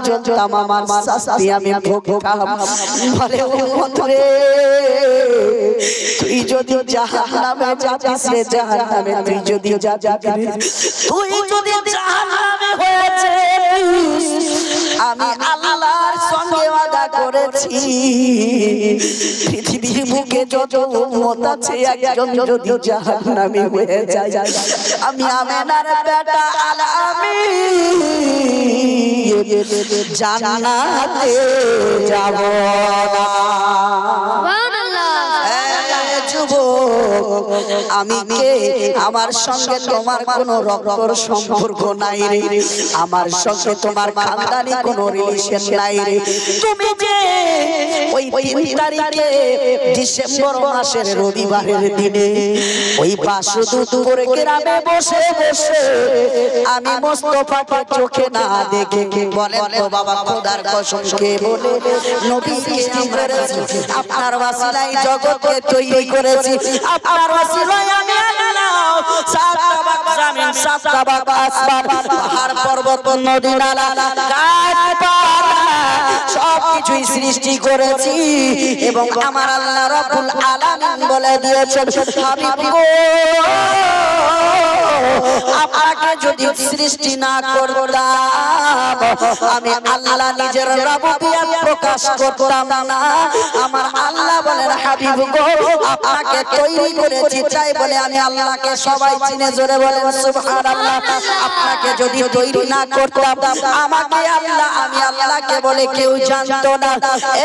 জানতাম আমার শাস্তি আমি ভোগতাম। বলে উম্মত রে, তুই যদি জাহান্নামে যাতিস রে, জাহান্নামে তুই যদি তুই যদি জাহান্নামে হয়েছে, আমি আল্লাহর সঙ্গে ওয়াদা করেছি পৃথিবীর বুকে যত উম্মত আছে একজন যদি জাহান্নামী হয়ে যায়, আমি আমেনার বেটা আল-আমিন জান্নাতে যাব না। আমি কে? আমার সঙ্গে তোমার কোনো রক্তের সম্পর্ক নাই রে, আমার সঙ্গে তোমার খানদানি কোনো রিলেশন নাই রে। তুমি যে ওই 3 তারিখে ডিসেম্বর মাসের রবিবারের দিনে ওই বাসুদুপুর গ্রামে বসে বসে আমি মোস্তফাকে চোখে না দেখে, বলেন তো বাবা খোদার কসম কে বলে নবী সৃষ্টি করেছি, আপনার ওয়াসিলায় জগৎকে তৈরি করেছি, আপনার ওয়াসিলায় আমি আল্লাহ সাত তাবাক জামিন, সাত তাবাক আসমান, পাহাড় পর্বত নদী নালা গাছপালা সব কিছুই সৃষ্টি করেছি। এবং আমার আল্লাহ রাব্বুল আলামিন বলে দিয়েছেন, হাবিব গো আপনাকে যদি সৃষ্টি না করতাম আমি আল্লাহ নিজের রাবুবিয়ত প্রকাশ করতাম না। আমার আল্লাহ বলেন, হাবিব গো আপনাকে তৈরি করেছি চাই বলে আমি আল্লাহকে সবাই চিনে, জোরে বলেন সুবহানাল্লাহ। আপনাকে যদি তৈরি না করতাম আমাকে আল্লাহ, আমি আল্লাহকে বলে কেউ জানতো না।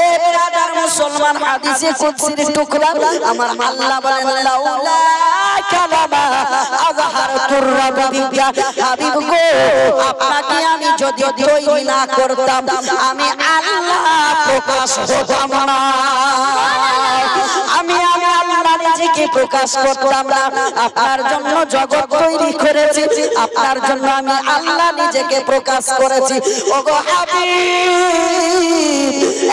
এ ব্রাদার মুসলমান, হাদিসে কুদসির টুকরা আমার আল্লাহ বলেন, লাউলা কালামা আযহারতুর রাব্বিকা, হাবিব গো আপনাকে আমি যদি তৈরি না করতাম আমি আল্লাহ প্রকাশ হতাম না, আমি আল্লাহ নিজেকে প্রকাশ করতাম না। আপনার জন্য জগৎ তৈরি করেছি, আপনার জন্য আমি আল্লাহ নিজেকে প্রকাশ করেছি। ওগো হাবিব,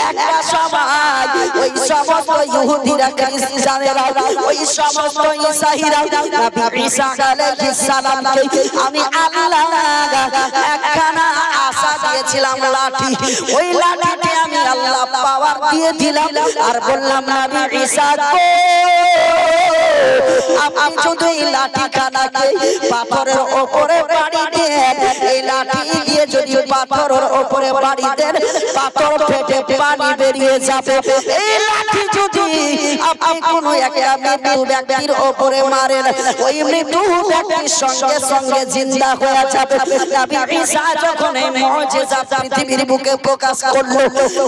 একটা সময় ওই সমস্ত ইহুদিরা খ্রিস্টানেরা ওই সমস্ত ঈসাইরা নবী ঈসা আলাইহিস সালামকে আমি আল্লাহ একখানা আশা দিয়েছিলাম, লাঠি, ওই লাঠিতে আমি আল্লাহ পাওয়ার দিয়ে দিলাম আর বললাম, নবী ঈসা গো আপনি যদি এই লাঠিখানাকে পাথরের উপরে বাড়ি দেন, এই লাঠি দিয়ে যদি পাথরের উপরে বাড়ি দেন পাথর ফেটে পানি বেরিয়ে যাবে। এই লাঠি যদি আপনি কোনো একটা মৃত্যু ব্যক্তির উপরে মারেন ওই মৃত্যু ব্যক্তির সঙ্গে সঙ্গে জিন্দা হয়ে যাবে। নবী ঈসা যখন এই মুজিজা পৃথিবীর বুকে প্রকাশ করলো,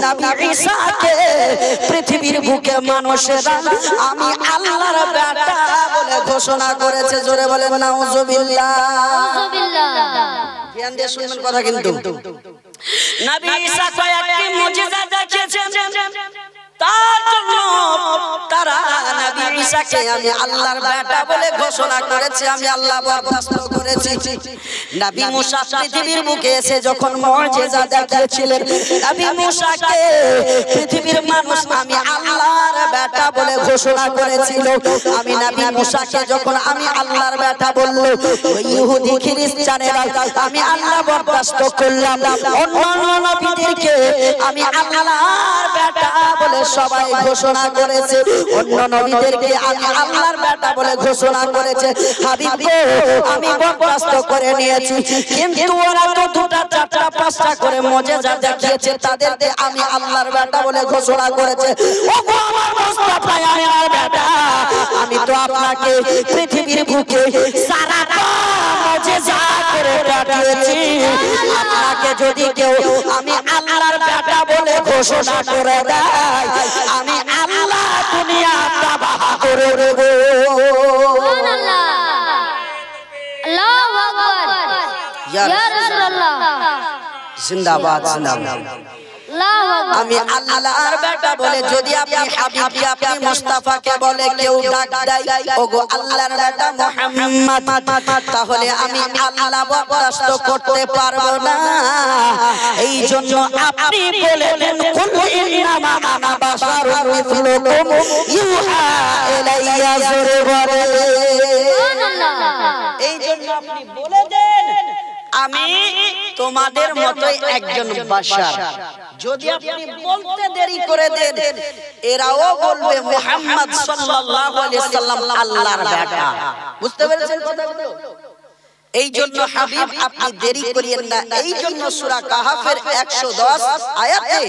নবী ঈসাকে পৃথিবীর বুকে মানুষেরা আমি আল্লাহর বেটা বলে ঘোষণা করেছে, জোরে বলেন নাউজুবিল্লাহ। ধ্যান দিয়ে শুনবেন কথা কিন্তু। নবী ঈসা কয়েকটি মুজিজা দেখিয়েছেন, তার জন্য তারা নবী ঈসাকে আমি আল্লাহর বেটা বলে ঘোষণা করেছে, আমি আল্লাহ বরদাস্ত করেছি। নবী মুসা পৃথিবীর বুকে এসে যখন মুজিজা দেখিয়েছিলেন, নবী মুসাকে পৃথিবীর মানুষ আমি আল্লাহর বেটা বলে ঘোষণা করেছিল। আমি নবী মুসাকে যখন আমি আল্লাহর বেটা বলল, ওই ইহুদি খ্রিস্টানেরা আমি আল্লাহ বরদাস্ত করলাম, অন্যান্য নবীদেরকে আমি আল্লাহর বেটা বলে সবাই ঘোষণা করেছে, অন্য নবীদেরকে আমি আল্লাহর বেটা বলে ঘোষণা করেছে। হাবিব গো আমি বরদাস্ত করে নিয়েছি, কিন্তু ওরা তো 2টা 4টা 5টা করে মুজিজা দেখিয়েছে, তাদেরকে আমি আল্লাহর বেটা বলে ঘোষণা করেছে। ওগো আমার মুস্তাফা আমার বেটা, আমি তো আপনাকে পৃথিবীর বুকে সারাটা মুজিজা করে পাঠিয়েছি, আপনাকে যদি কেউ আমি আল্লাহর বেটা বলে ঘোষণা করে দেয় আমি আল্লাহ দুনিয়া তাবাহ করে দেব। সুবহানাল্লাহ, আল্লাহু আকবার, ইয়া রাসূলুল্লাহ, জিন্দাবাদ জিন্দাবাদ। আমি আল্লাহর বেটা বলে যদি আপনি হাবিবকে আপনি মুস্তাফাকে বলে কেউ ডাক দেয়, ওগো আল্লাহর বেটা মুহাম্মদ, তাহলে আমি আল্লাহ বরদাস্ত করতে পারবো না। এই জন্য আপনি বলেন, কুল ইন্নামা আনা বাশারুম মিথলুকুম ইউহা ইলাইয়া, জোরে বলে। এই জন্য আপনি বলে দেন আমি তোমাদের মতোই একজন বাশার। যদি আপনি বলতে দেরি করে দেন, এরাও বলবে মুহাম্মদ সাল্লাল্লাহু আলাইহি ওয়াসাল্লাম আল্লাহর বেটা। বুঝতে পেরেছেন কথাগুলো? এই জন্য হাবিব আপনি দেরি করিয়েন না। এই জন্য সূরা কাহাফের 110 আয়াতে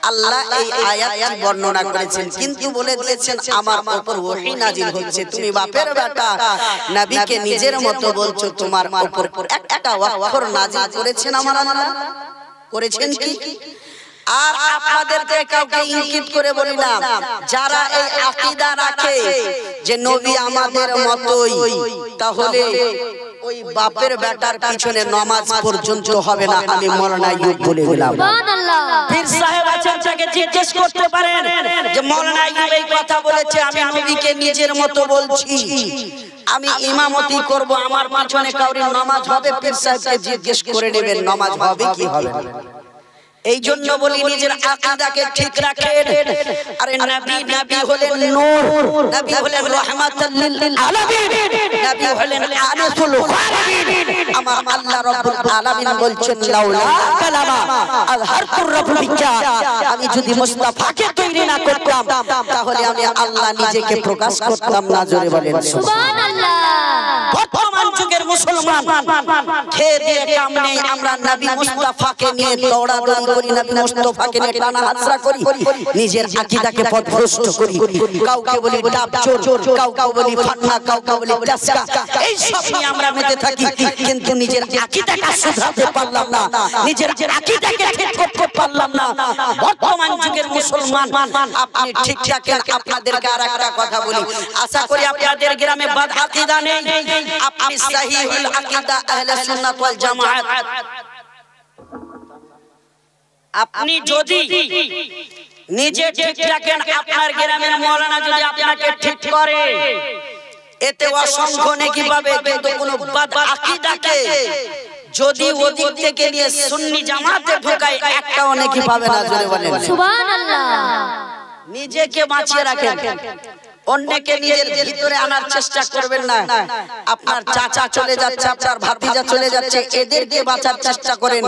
আল্লাহ এই আয়াত বর্ণনা করেছেন, কিন্তু বলে দিয়েছেন আমার উপর ওহী নাজিল হচ্ছে, তুমি বাপের বেটা, নবীকে নিজের মতো বলছো, তোমার উপর একটা অক্ষর নাজিল করেছেন আমার আল্লাহ। করেছেন কি? আর আপনাদেরকে কাউকে ইঙ্গিত করে বলি না, যারা এই আকীদা রাখে যে নবী আমাদের মতোই, তাহলে ওই বাপের বেটার পিছনে নামাজ পর্যন্ত হবে না। আমি মাওলানা আইয়ুব বলে গেলাম। সুবহানাল্লাহ। পীর সাহেব আছেন, তাকে জিজ্ঞেস করতে পারেন যে মাওলানা আইয়ুব এই কথা বলেছে, আমি নবীকে নিজের মতো বলছি, আমি ইমামতি করব, আমার পিছনে কাউরির নামাজ হবে? পীর সাহেবকে জিজ্ঞেস করে নেবেন নামাজ হবে কি হবে না। এই জন্য বলি নিজের আকীদাকে ঠিক রাখেন। আরে নবী হলেন নূর, নবী হলেন রাহমাতুল লিল আলামিন, নবী হলেন আনাসুল খালিদিন। আমার আল্লাহ রাব্বুল আলামিন বলছেন লাউলা কালামা আযহারতুর রাব্বিকা, আমি যদি মুস্তাফাকে তৈরি না করতাম তাহলে আমি আল্লাহ নিজেকে প্রকাশ করতাম না। জোরে বলেন সুবহানাল্লাহ। বর্তমান যুগের মুসলমান খেয়ে দিয়ে কাম নেই, আমরা নবী মুস্তাফাকে নিয়ে দৌড়াদৌড়ি করি, নবী মুস্তাফাকে নিয়ে টানা হাতরা করি, নিজের আকীদাকে পথভ্রষ্ট করি। কাউকে বলি ডাবচোর, কাউকে বলি ফান্না, কাউকে বলি টাসকা, এই সব নিয়ে আমরা মেতে থাকি, কিন্তু নিজের আকীদাকে শুধরাতে পারলাম না, নিজের আকীদাকে ঠিক করতে পারলাম না। বর্তমান যুগের মুসলমান আপনি ঠিক রাখেন। আপনাদেরকে আর একটা কথা বলি, আশা করি আপনাদের গ্রামে বাদ আকীদা নেই, আপনি সহিহুল আকীদা আহলে সুন্নাত ওয়াল জামাত, আপনি যদি নিজে ঠিক রাখেন, আপনার গ্রামের মাওলানা যদি আপনাকে ঠিক করে, এতে অসংখ্য নেকি পাবে। কিন্তু কোন বাদ আকীদাকে যদি ওদিক থেকে নিয়ে সুন্নি জামাতে ঢোকায়, একটাও নেকি পাবে না। জোরে বলেন সুবহানাল্লাহ। নিজেকে বাঁচিয়ে রাখেন, অন্যকে নিজের ভিতরে আনার চেষ্টা করবেন না। আপনার চাচা চলে যাচ্ছে, আপনার ভাতিজা চলে যাচ্ছে, এদেরকে বাঁচার চেষ্টা করেন।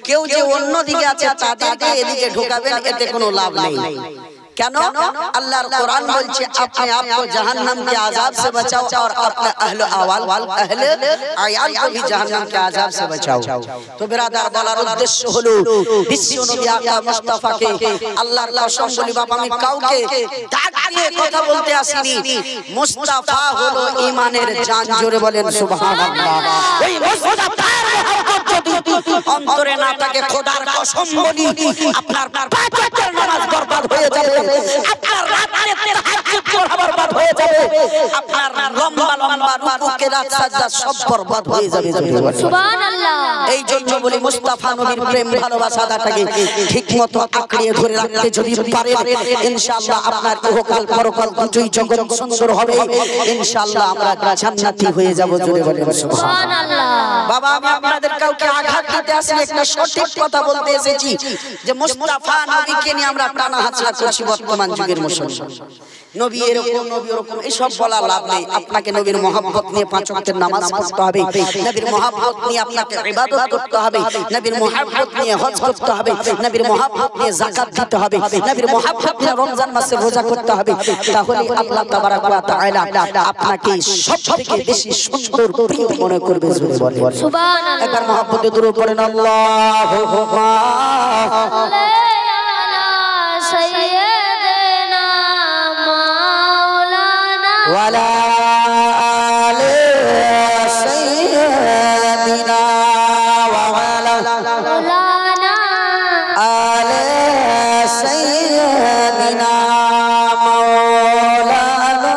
কেউ যে অন্য দিকে আছে তাদেরকে এদিকে ঢোকাবেন, এতে কোনো লাভ নেই। কেন? আল্লাহর কোরআন বলছে আপনি आपको जहन्नम के आजाब से बचाओ और अपने अहल अवाल अहले आयाल को भी जहन्नम के आजाब से बचाओ। तो बिरादर বলার উদ্দেশ্য হলো বিশ্ব নবী আকা মুস্তাফাকে আল্লাহর কসম বলি বাবা, আমি কাউকে ডাক দিয়ে কথা বলতে আসিনি। মুস্তাফা হলো ঈমানের জান। জোরে বলেন সুবহানাল্লাহ। এই মুস্তাফার মহব্বত যদি অন্তরে না থাকে, খোদার কসম বলি আপনার পাঁচ ওয়াক্তের নামাজ বরবাদ হয়ে যাবে, আপনার রাতে তাহাজ্জুদ পড়া বরবাদ হয়ে যাবে, আপনার লম্বা লম্বা রুকু কিরাত সাজদা সব বরবাদ হয়ে যাবে। সুবহানাল্লাহ। এই জন্য বলি মুস্তাফা নবীর প্রেম ভালোবাসাটাকে ঠিকমতো আঁকড়িয়ে ধরে রাখতে যদি পারেন, ইনশাআল্লাহ আপনার ইহকাল পরকাল দুটোই জগৎ সুন্দর হবে। ইনশাআল্লাহ আমরা জান্নাতি হয়ে যাব। জোরে বলেন সুবহানাল্লাহ। বাবা, আমি আপনাদের কাউকে আঘাত দিতে আসলে একটা সঠিক কথা বলতে এসেছি যে মুস্তাফা নবীকে নিয়ে আমরা টানা হাতড়া করছি বর্তমান যুগের মুসলমান। নবী এরকম, নবী এরকম, এসব বলা লাভ নেই। আপনাকে নবীর মহব্বত নিয়ে পাঁচ ওয়াক্তের নামাজ পড়তে হবে, নবীর মহব্বত নিয়ে আপনাকে ইবাদত করতে হবে, নবীর মহব্বত নিয়ে হজ করতে হবে, নবীর মহব্বত নিয়ে যাকাত দিতে হবে, নবীর মহব্বত নিয়ে রমজান মাসে রোজা করতে হবে। তাহলে আল্লাহ তাবারাক ওয়া তাআলা আপনাকে সবথেকে বেশি সুন্দর প্রিয় মনে করবে। জোরে বলেন সুবহানাল্লাহ। একবার মহব্বতে দরুদ পড়েন আল্লাহুম্মা সাইয়্যিদিনা মাওলানা ওয়ালা আলি সাইয়্যিদিনা ওয়ালা মাওলানা আলি সাইয়্যিদিনা মাওলানা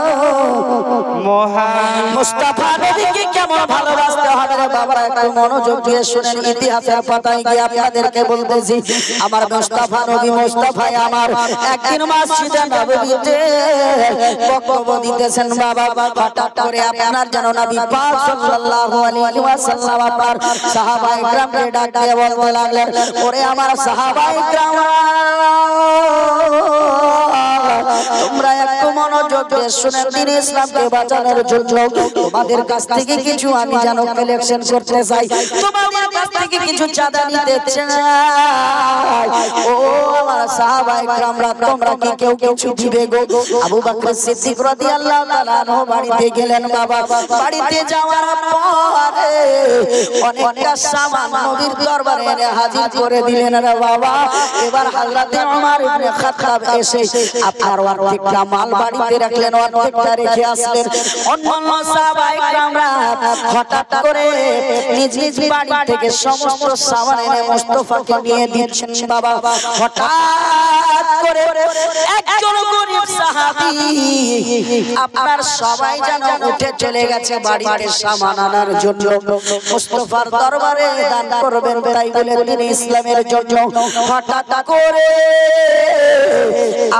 মুস্তাফা নবীকে কেমন ভালোবাসতে হবে রে বাবা, একটু মনোযোগ দিয়ে শুনেন। ইতিহাসের পাতায় গিয়ে আপনাদেরকে বলতেছি, আমার মুস্তাফা নবী, মুস্তাফাই আমার একদিন মসজিদে নববীতে বক্তব্য দিতেছেন বাবা, হঠাৎ করে আপনার যেন নবী পাক সাল্লাল্লাহু আলাইহি ওয়াসাল্লাম আপনার সাহাবায়ে কিরামকে ডাক দিয়ে বলতে লাগলেন, ওরে আমার সাহাবায়ে কিরাম, তোমরা একটু মনোযোগ দিয়ে শুনে দিন ইসলামকে বাঁচানোর জন্য তোমাদের কাছ থেকে কিছু আমি যেন কালেকশন করতে চাই, তোমাদের কাছ থেকে কিছু চাঁদা নিতে চাই। ও আমার সাহাবায়ে কেরামরা, তোমরা কি কেউ কিছু দিবে গো? আবু বকর সিদ্দিক রাদিয়াল্লাহু তাআলা আনহু বাড়িতে গেলেন। বাবা বাড়িতে যাওয়ার পরে অনেকটা সামান নবীর দরবারে এনে হাজির করে দিলেন রে বাবা। এবার হযরত ওমর ইবনে খাত্তাব এসে আপনার অর্ধেকটা মাল বাড়িতে রাখলেন, অর্ধেকটা রেখে আসলেন। অন্যান্য সাহাবায়ে কেরামরা হঠাৎ করে নিজ নিজ বাড়ি থেকে সমস্ত সামান এনে মুস্তাফাকে নিয়ে দিচ্ছেন। বাবা হঠাৎ করে একজন গরীব সাহাবী আপনার সবাই যেন উঠে চলে গেছে বাড়িতে সামান আনার জন্য, মুস্তাফার দরবারে দান করবেন তাই বলে তিনি ইসলামের জন্য। হঠাৎ করে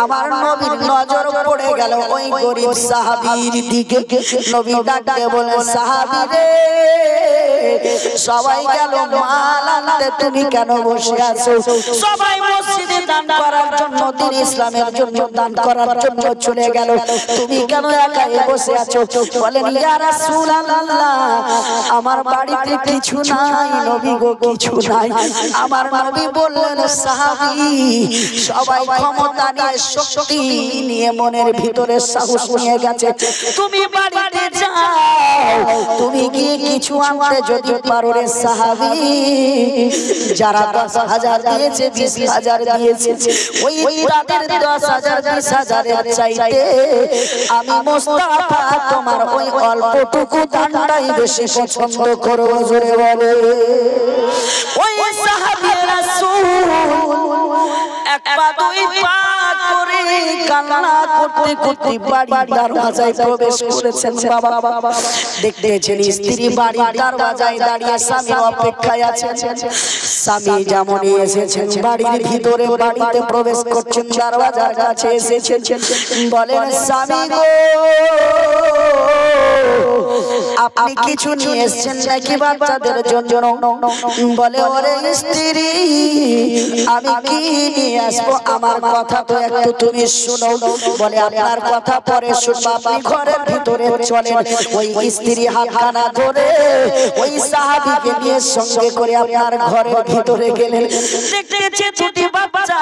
আমার নবীর নজর পড়ে গেল ওই গরীব সাহাবীর দিকে। নবী ডাকতে বলেন, সাহাবী রে, সবাই গেল মাল আনতে, তুমি কেন বসে আছো? সবাই মসজিদে দান করার জন্য, দিন ইসলামের জন্য দান করার জন্য চলে গেল, তুমি কেন একাই বসে আছো? বলেন, ইয়া রাসূলুল্লাহ, আমার বাড়িতে কিছু নাই নবী গো, কিছু নাই। আমার নবী বললেন, সাহাবী সবাই ক্ষমতা নিয়ে, শক্তি নিয়ে, মনের ভিতরে সাহস নিয়ে গেছে, তুমি বাড়িতে যাও, তুমি গিয়ে কিছু আনতে যদি পারো রে সাহাবী। যারা 10,000 দিয়েছে, 20,000 দিয়েছে, ওই তাদের 10,000 20,000 চাইতে আমি মুস্তাফা তোমার ওই অল্পটুকু দানটাই বেশি পছন্দ করব। জোরে বলে ওই সাহাবী রাসূল এক পা দুই পা করে কান্না করতে করতে বাড়ির দরজায় প্রবেশ করেছেন। বাবা দেখতেছেন স্ত্রী বাড়ির দরজায় দাঁড়িয়ে স্বামীর অপেক্ষায় আছেন। স্বামী যেমন এসেছেন বাড়ির ভিতরে, বাড়িতে প্রবেশ করছেন, দরজার কাছে এসেছেন, বলেন, স্বামী গো, আপনি কিছু নিয়ে এসেছেন নাকি বাচ্চাদের জন্য? বলে, ওরে স্ত্রী, আমি কি নিয়ে আসবো, আমার কথা তো একটু তুমি শুনো। বলে, আপনার কথা পরে শুনবো, আপনি ঘরের ভিতরে চলেন। ওই স্ত্রী হাতখানা ধরে ওই সাহাবীকে নিয়ে সঙ্গে করে আপনার ঘরের ভিতরে গেলেন। দেখতেছে দুটি বাচ্চা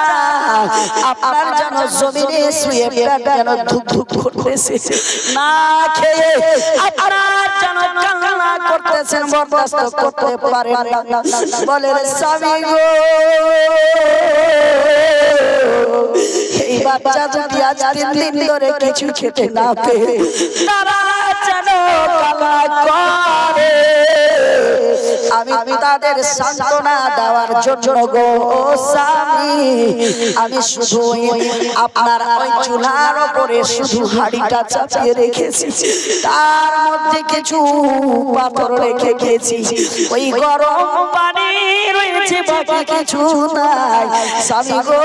আপনার যেন জমিনে শুয়ে পেট যেন ধুক ধুক করতেছে, না খেয়ে আপনার যেন কান্না করতেছেন, বরদাস্ত করতে পারেন না। বলে, স্বামী গো, এই বাচ্চা যদি আজ 3 দিন ধরে কিছু খেতে না পেয়ে তারা যেন কান্না করে, আমি তাদের সান্ত্বনা দেওয়ার জন্য গো স্বামী, আমি শুধু আপনার ওই চুলার উপরে শুধু হাঁড়িটা চাপিয়ে রেখেছি, তার মধ্যে কিছু পাথর রেখে গেছি, ওই গরম পানি রয়েছে, বাকি কিছু নাই। স্বামী গো,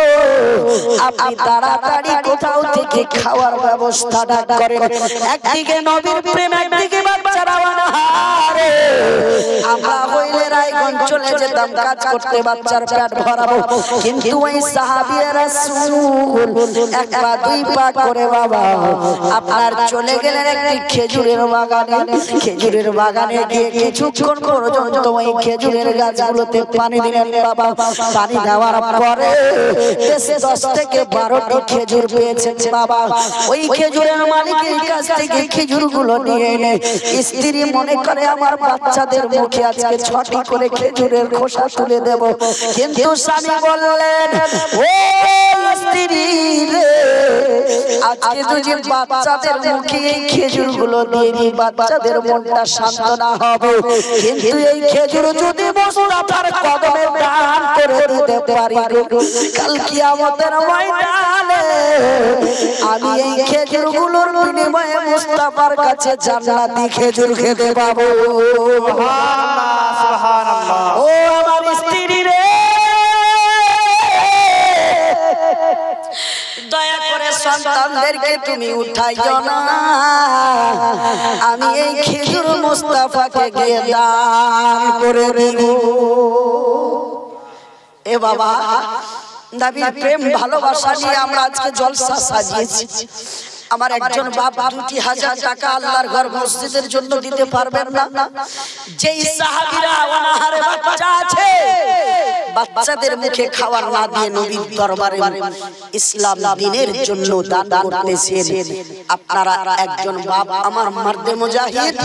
আপনি তাড়াতাড়ি কোথাও থেকে খাওয়ার ব্যবস্থাটা করেন। একদিকে নবীর প্রেম, একদিকে বাচ্চারা অনাহারে। আমরা হইলে রায়গঞ্জ চলে যেতাম কাজ করতে, বাচ্চার পেট ভরাবো, কিন্তু ওই সাহাবী রাসূল এক পা দুই পা করে বাবা আপনার চলে গেলেন একটি খেজুরের বাগানে। খেজুরের বাগানে গিয়ে কিছুক্ষণ পর্যন্ত ওই খেজুরের গাছগুলোতে পানি দিলেন। বাবা পানি দেওয়ার পরে 10 থেকে 12টি খেজুর পেয়েছেন। বাবা ওই খেজুরের মালিকের কাছ থেকে খেজুরগুলো নিয়ে এনে স্ত্রী মনে করে আমার বাচ্চাদের মুখে আজকে 6টি করে খেজুরের খোসা তুলে দেব, কিন্তু স্বামী বললেন, ও স্ত্রী রে, আজকে যদি বাচ্চাদের মুখে এই খেজুরগুলো দিয়ে দিই, বাচ্চাদের মনটা সান্ত্বনা হবে, কিন্তু এই খেজুর যদি মুস্তাফার কদমে দান করে দিতে পারি, কাল কিয়ামতের ময়দানে আমি এই খেজুরগুলোর বিনিময়ে মুস্তাফার কাছে জান্নাতি খেজুর খেতে পাবো। সুবহানাল্লাহ। ও আমার স্ত্রী রে, দয়া করে সন্তানদেরকে তুমি উঠাইও না, আমি এই খেজুর মুস্তাফাকে গিয়ে দান করে দেব। এ বাবা নবীর প্রেম ভালোবাসা নিয়ে আমরা আজকে জলসা সাজিয়েছি। আমার একজন বাপ 2000 টাকা আল্লাহর ঘর মসজিদের জন্য দিতে পারবেন না। যেই সাহাবীরা অনাহারে বাচ্চা আছে, বাচ্চাদের মুখে খাবার না দিয়ে নবীর দরবারে ইসলাম দ্বীনের জন্য দান করতেছেন, আপনারা একজন বাপ আমার মার্দে মুজাহিদ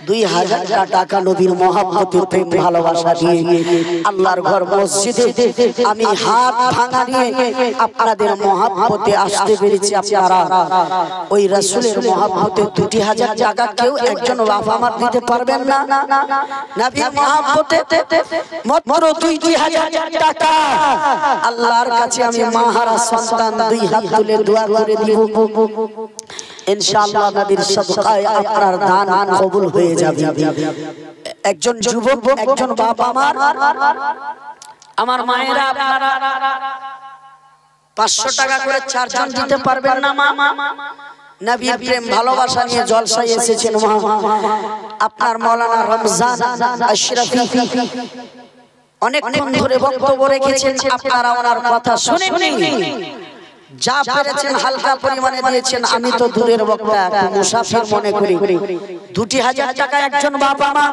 2000 টাকা নবীর মহব্বতে প্রেম ভালোবাসা দিয়ে আল্লাহর ঘর মসজিদে আমি হাত ভাঙা নিয়ে আপনাদের মহব্বতে আসতে পেরেছি। আপনারা ওই রাসূলের মহব্বতে 2000 টাকা কেউ একজন বাপ আমার দিতে পারবেন না? নবীর মহব্বতে মাত্র 2000 টাকা আল্লাহর কাছে আমি মাহারা সন্তান 2 হাত তুলে দোয়া করে দিব, ইনশাআল্লাহ নবীর সদকায় আপনার দান কবুল হয়ে যাবে। একজন যুবক, একজন বাপ আমার মায়েরা, আপনারা 500 টাকা করে 4 জন দিতে পারবেন না? মা নবীর প্রেম ভালোবাসা নিয়ে জলসায় এসেছেন মা। আপনার মাওলানা রমজান আশরাফি অনেকক্ষণ ধরে বক্তব্য রেখেছেন, আপনারা ওনার কথা শুনেননি, যা পেরেছেন হালকা পরিমাণে দিয়েছেন। আমি তো দূরের বক্তা, একটু মুসাফির মনে করি। 2000 টাকা একজন বাবা মা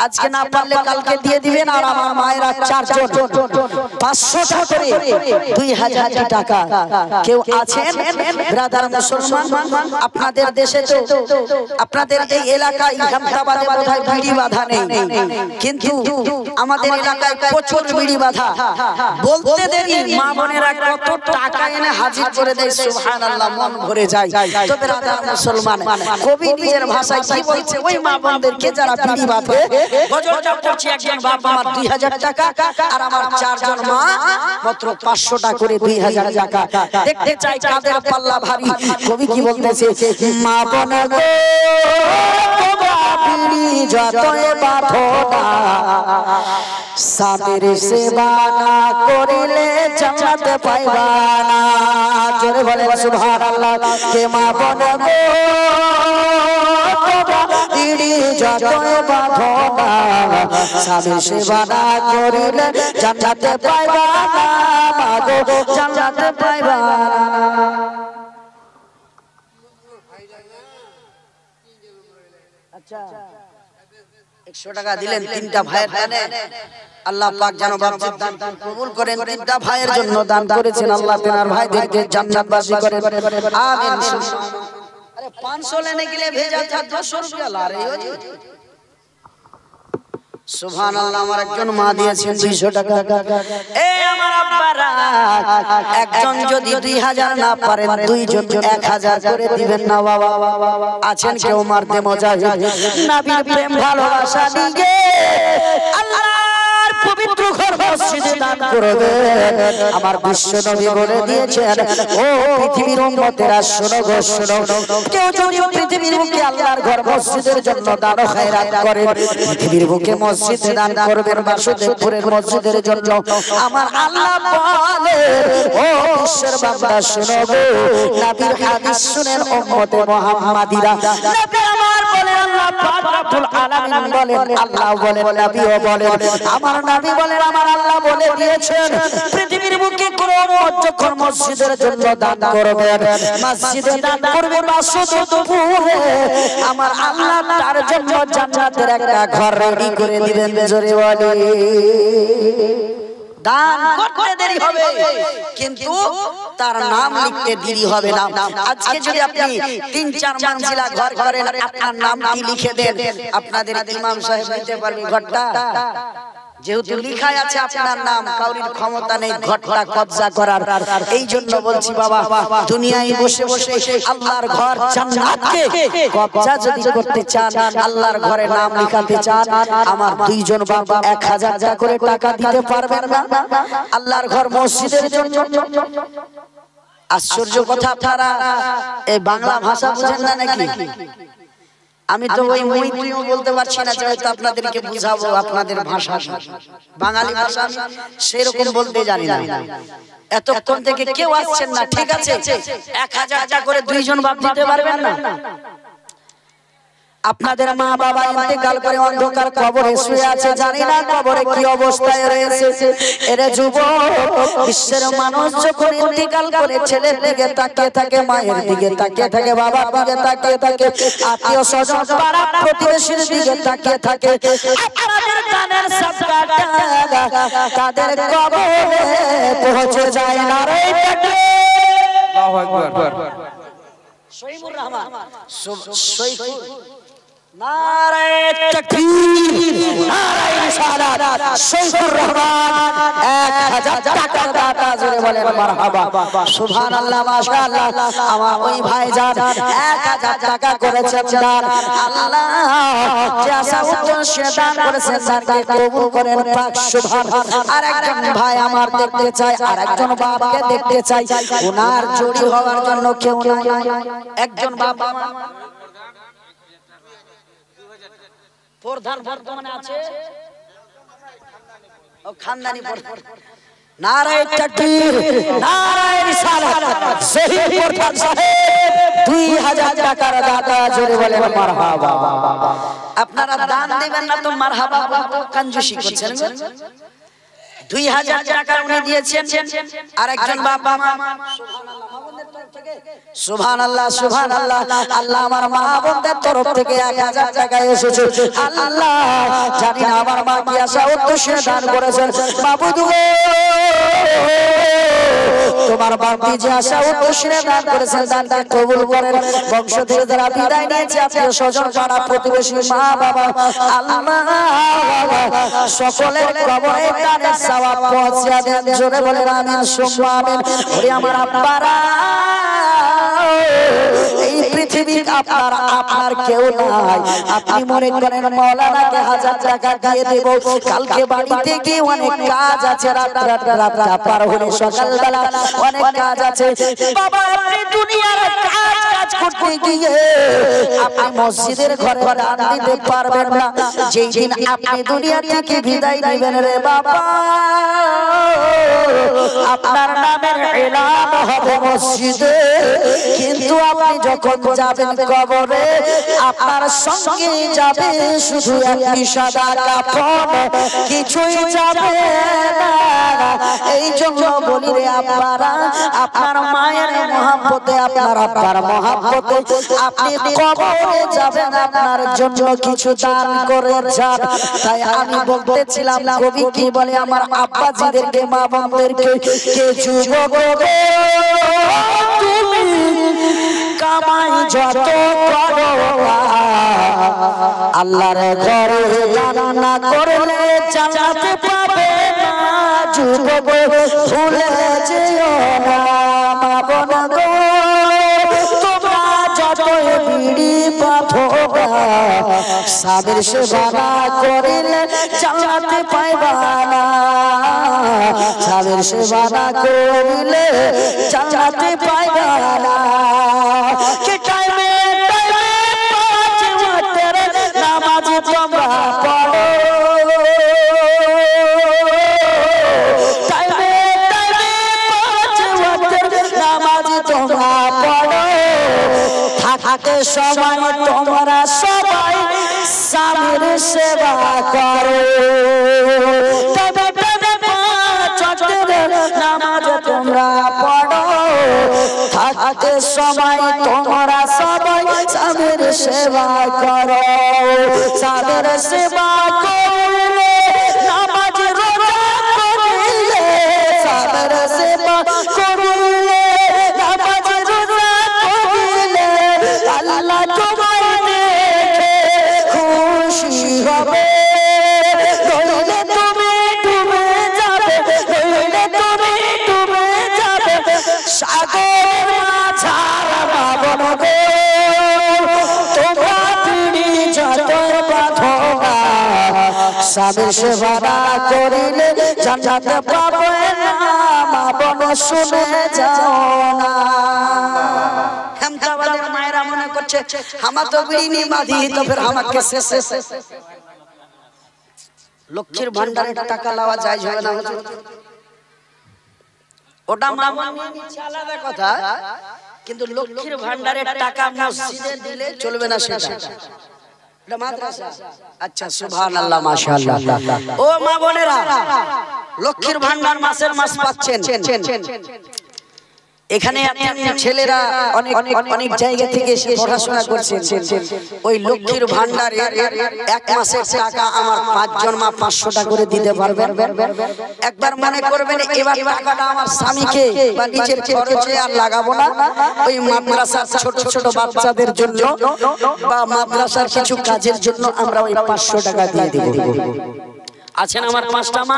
আজকে না পারলে কালকে দিয়ে দিবেন। আর আমার মায়েরা 4 জন 500 টাকা করে 2000 টাকা কেউ আছেন ব্রাদার মুসলমান? আপনাদের দেশে তো, আপনাদের এই এলাকায় আহমেদাবাদে বোধহয় বিড়ি বাধা নেই, কিন্তু আমাদের এলাকায় প্রচুর বিড়ি বাধা। বলতে দেরি মা বোনেরা কত টাকা এনে হাজির করে দেয়, সুবহানাল্লাহ, মন ভরে যায়। তো ব্রাদার মুসলমান, কবি নিজের ভাষায় কি বলছে? ওই মা বোনদেরকে যারা বিড়ি বাঁধে, গজলটা করছে একজন বাপ আমার 2000 টাকা, আর আমার 4 জন মা মাত্র 500 টাকা করে 2000 টাকা। দেখতে চাই কাদের পাল্লা ভারী। কবি কি বলতেছে? মা বোন গো তোমরা বিড়ি যতই বাঁধো না, স্বামীর সেবা না করিলে জান্নাত পাইবা না। জোরে বলেন সুবহানাল্লাহ। কে মা বোন গো তোমরা বিড়ি যতই বাঁধো না, স্বামীর সেবা না করিলে জান্নাত পাইবা না, মা গো জান্নাত পাইবা না। আচ্ছা 100 টাকা দিলেন 3টা ভাইয়ের দানে, আল্লাহ পাক যেন বাপজির দান কবুল করেন। 3টা ভাইয়ের জন্য দান করেছেন, আল্লাহ তেনার ভাইদেরকে জান্নাতবাসী করেন, আমিন। আরে 500 लेने के लिए भेजा था, 200 रुपया ला रही हो जी। সুবহানাল্লাহ। আমার একজন মা দিয়েছেন 200 টাকা। এ আমার আব্বারা, একজন যদি 2000 না পারেন, 2 জন 1000 করে দিবেন না বাবা? আছেন কেউ মারতে মুজাহিদ নবীর প্রেম ভালোবাসা নিয়ে আল্লাহর পবিত্র ঘর মসজিদে দান করবেন? আমার বিশ্ব নবী বলে দিয়েছেন, ও পৃথিবীর উম্মতেরা শোনো গো শোনো, কেউ যদি পৃথিবীর বুকে আল্লাহর ঘর মসজিদের জন্য দান ও খয়রাত করে, পৃথিবীর বুকে মসজিদে দান করবেন বাসুদেবপুরের মসজিদের জন্য, আমার আল্লাহ বলে, ও বিশ্বের বান্দা শোনো গো, নবীর হাদিস শুনেন উম্মতে মুহাম্মাদিরা। নবী আমার বলে, আল্লাহ পাক রব্বুল আলামিন বলেন, আল্লাহ বলেন, নবীও বলেন, আমার নবী বলেন, আমার আল্লাহ বলে দিয়েছেন, পৃথিবীর বুকে কোন উম্মত যখন মসজিদের জন্য দান করবেন, মসজিদে দান করবে বাসুদেবপুরে, আমার আল্লাহ তার জন্য জান্নাতের একটা ঘর রেডি করে দিবেন। জোরে বলি। দান করতে দেরি হবে, কিন্তু তার নাম লিখতে দেরি হবে না। আজকে যদি আপনি 3-4 মঞ্জিলা ঘর করেন, আপনার নাম কি লিখে দেন, আপনাদের ইমাম সাহেব দিতে পারবে ঘরটা? যেহেতু লিখা আছে আপনার নাম, কাউরির ক্ষমতা নেই ঘরটা কবজা করার। এই জন্য বলছি বাবা, দুনিয়ায় বসে বসে আল্লাহর ঘর জান্নাতকে কবজা যদি করতে চান, আল্লাহর ঘরে নাম লিখাতে চান, আমার 2 জন বাবা 1000 টাকা করে টাকা দিতে পারবেন না আল্লাহর ঘর মসজিদের জন্য? আশ্চর্য কথা, আপনারা এই বাংলা ভাষা বুঝেন না নাকি? আমি তো ওই মৈত্রীও বলতে পারছি না, যেহেতু আপনাদেরকে বুঝাবো আপনাদের ভাষা, বাঙালি ভাষা সেরকম বলতে জানি না। এতক্ষণ থেকে কেউ আসছেন না, ঠিক আছে 1000 টাকা করে 2 জন বাপ দিতে পারবেন না? আপনাদের মা বাবা ইন্তেকাল করে অন্ধকার কবরে শুয়ে আছে, জানি না কবরে কি অবস্থায় রয়েছে। এর যুবক, বিশ্বের মানুষ যখন ইন্তেকাল করে ছেলের দিকে তাকিয়ে থাকে, মায়ের দিকে তাকিয়ে থাকে, বাবার দিকে তাকিয়ে থাকে, আত্মীয় স্বজন পাড়া প্রতিবেশীর দিকে তাকিয়ে থাকে, আপনাদের দানের সাদকাটা তাদের কবরে পৌঁছে যায় না রে। আল্লাহু আকবার। শহীদুর রহমান শহীদ নারায়ে তাকবীর, নারায়ে রিসালাত, শহীদুর রহমান 1000 টাকা দাতা, জোরে বলেন মারহাবা, সুবহানাল্লাহ, মাশাআল্লাহ। আমার ওই ভাইজান 1000 টাকা করেছেন দান। আল্লাহ যে আশা উদ্দেশ্যে দান করেছেন তাকে কবুল করেন পাক সুবহান। আর একজন ভাই আমার দেখতে চাই, আর একজন বাপকে দেখতে চাই, ওনার জড়ি হওয়ার জন্য কেউ নাই। একজন বাবা প্রধান বর্তমানে আছে, ও খানদানি প্রধান। নারায়ে তাকবীর, নারায়ে রিসালাত, শহীদ প্রধান সাহেব 2000 টাকার দাতা, জোরে বলেন মারহাবা। আপনারা দান দিবেন না তো মারহাবা কঞ্জুসি করছেন। 2000 টাকা উনি দিয়েছেন। আরেকজন বাবা মা, সুবহানাল্লাহ, সুবহানাল্লাহ। আল্লাহ আমার মা বোনদের তরফ থেকে 1000 টাকা এসেছে। আল্লাহ জানি না আমার মা কি আশা উদ্দেশ্যে দান করেছেন। বাবু গো, তোমার বাবা যে আশা উদ্দেশ্যে দান করেছেন, দানকে কবুল করেন। বংশ থেকে যারা বিদায় নিয়েছে, আত্মীয় স্বজন পাড়া প্রতিবেশী মা বাবা, আল্লাহ সকলের কবরে দানের সওয়াব পৌঁছে দেন, জোরে বলেন আমিন সুম্মা আমিন। ওরে আমার আব্বারা, এই পৃথিবীর আপনার কেউ নাই। আপনি মনে করেন মাওলানাকে 1000 টাকা দিয়ে দেব, কালকে বাড়িতে গিয়ে অনেক কাজ আছে, রাত পার হলে সকালবেলা অনেক কাজ আছে। বাবা, আপনি দুনিয়ার কাজ করতে গিয়ে আপনি মসজিদের ঘরে দান দিতে পারবেন না। যেই দিন আপনি দুনিয়া থেকে বিদায় নেবেন রে বাবা, আপনার নামের এলান হবে মসজিদে, কিন্তু আপনি যখন যাবেন কবরে, আপনার সঙ্গে যাবে শুধু একটি সাদা কাফন, কিছুই যাবে না। এই জন্য বলি রে আপনারা, আপনার মায়ের মহব্বতে, আপনার আব্বার মহব্বতে আপনি কবরে যাবেন, আপনার জন্য কিছু দান করে যান। তাই আমি বলতেছিলাম, কবি কি বলে, আমার আব্বাজিদেরকে, মা বোনদেরকে, কে যুবক তুমি কামাই যত করো, আল্লাহর ঘরে দান না করলে জান্নাতে পাবে না। যুবক ভুলে যেও না মা বোন গো, তোমরা যতই বিড়ি বাঁধো, স্বামীর সেবা না করিলে জান্নাতে পাইবা না। স্বামীর সেবা না করিলে জান্নাতে পাইবা না। কি টাইমে টাইমে 5 ওয়াক্তের নামাজ তোমরা পড়ো, টাইমে টাইমে 5 ওয়াক্তের নামাজ তোমরা পড়ো। থাকে সময় তোমরা সবাই স্বামীর সেবা করো। টাইমে টাইমে 5 ওয়াক্তের নামাজ তোমরা পড়ো। থাকে সময় তোমরা সবাই স্বামীর সেবা করো। স্বামীর সেবা করলে, নামাজ রোজা করলে, স্বামীর সেবা করলে, নামাজ রোজা করলে, আল্লাহ তোমার দেখে খুশি হবে। নইলে তুমি ডুবে যাবে, নইলে তুমি ডুবে যাবে সাগর মাঝার বাবন গো। তোমরা পিড়ি যত বাঁধো না, স্বামীর সেবা না করিলে জান্নাতে পাবে না। মা বোন শুনে যাও না। হেমতাবাদের মায়েরা মনে করছে, আমার তো বিড়ি নিয়ে বাঁধি, তো ফের আমাকে শেষে লক্ষ্মীর ভান্ডারের টাকা লওয়া যায় হবে না? ওটা মা বোন নিচ্ছে আলাদা কথা, কিন্তু লক্ষ্মীর ভান্ডারের টাকা মসজিদে দিলে চলবে না সেটা। এটা মাদ্রাসা। আচ্ছা, সুবহানাল্লাহ, মাশাআল্লাহ। ও মা বোনেরা, লক্ষ্মীর ভান্ডার মাসের মাস পাচ্ছেন। এখানে ছেলেরা অনেক অনেক জায়গা থেকে এসে পড়াশোনা করছেন। ওই লক্ষ্মীর ভান্ডারে এক মাসের টাকা আমার 5 জন মা 500 টাকা করে দিতে পারবেন। একবার মনে করবেন এবার টাকাটা আমার স্বামীকে বা নিজের খরচে আর লাগাবো না, ওই মাদ্রাসার ছোট ছোট বাচ্চাদের জন্য বা মাদ্রাসার কিছু কাজের জন্য আমরা ওই 500 টাকা দিয়ে দেব। আছেন আমার 5টা মা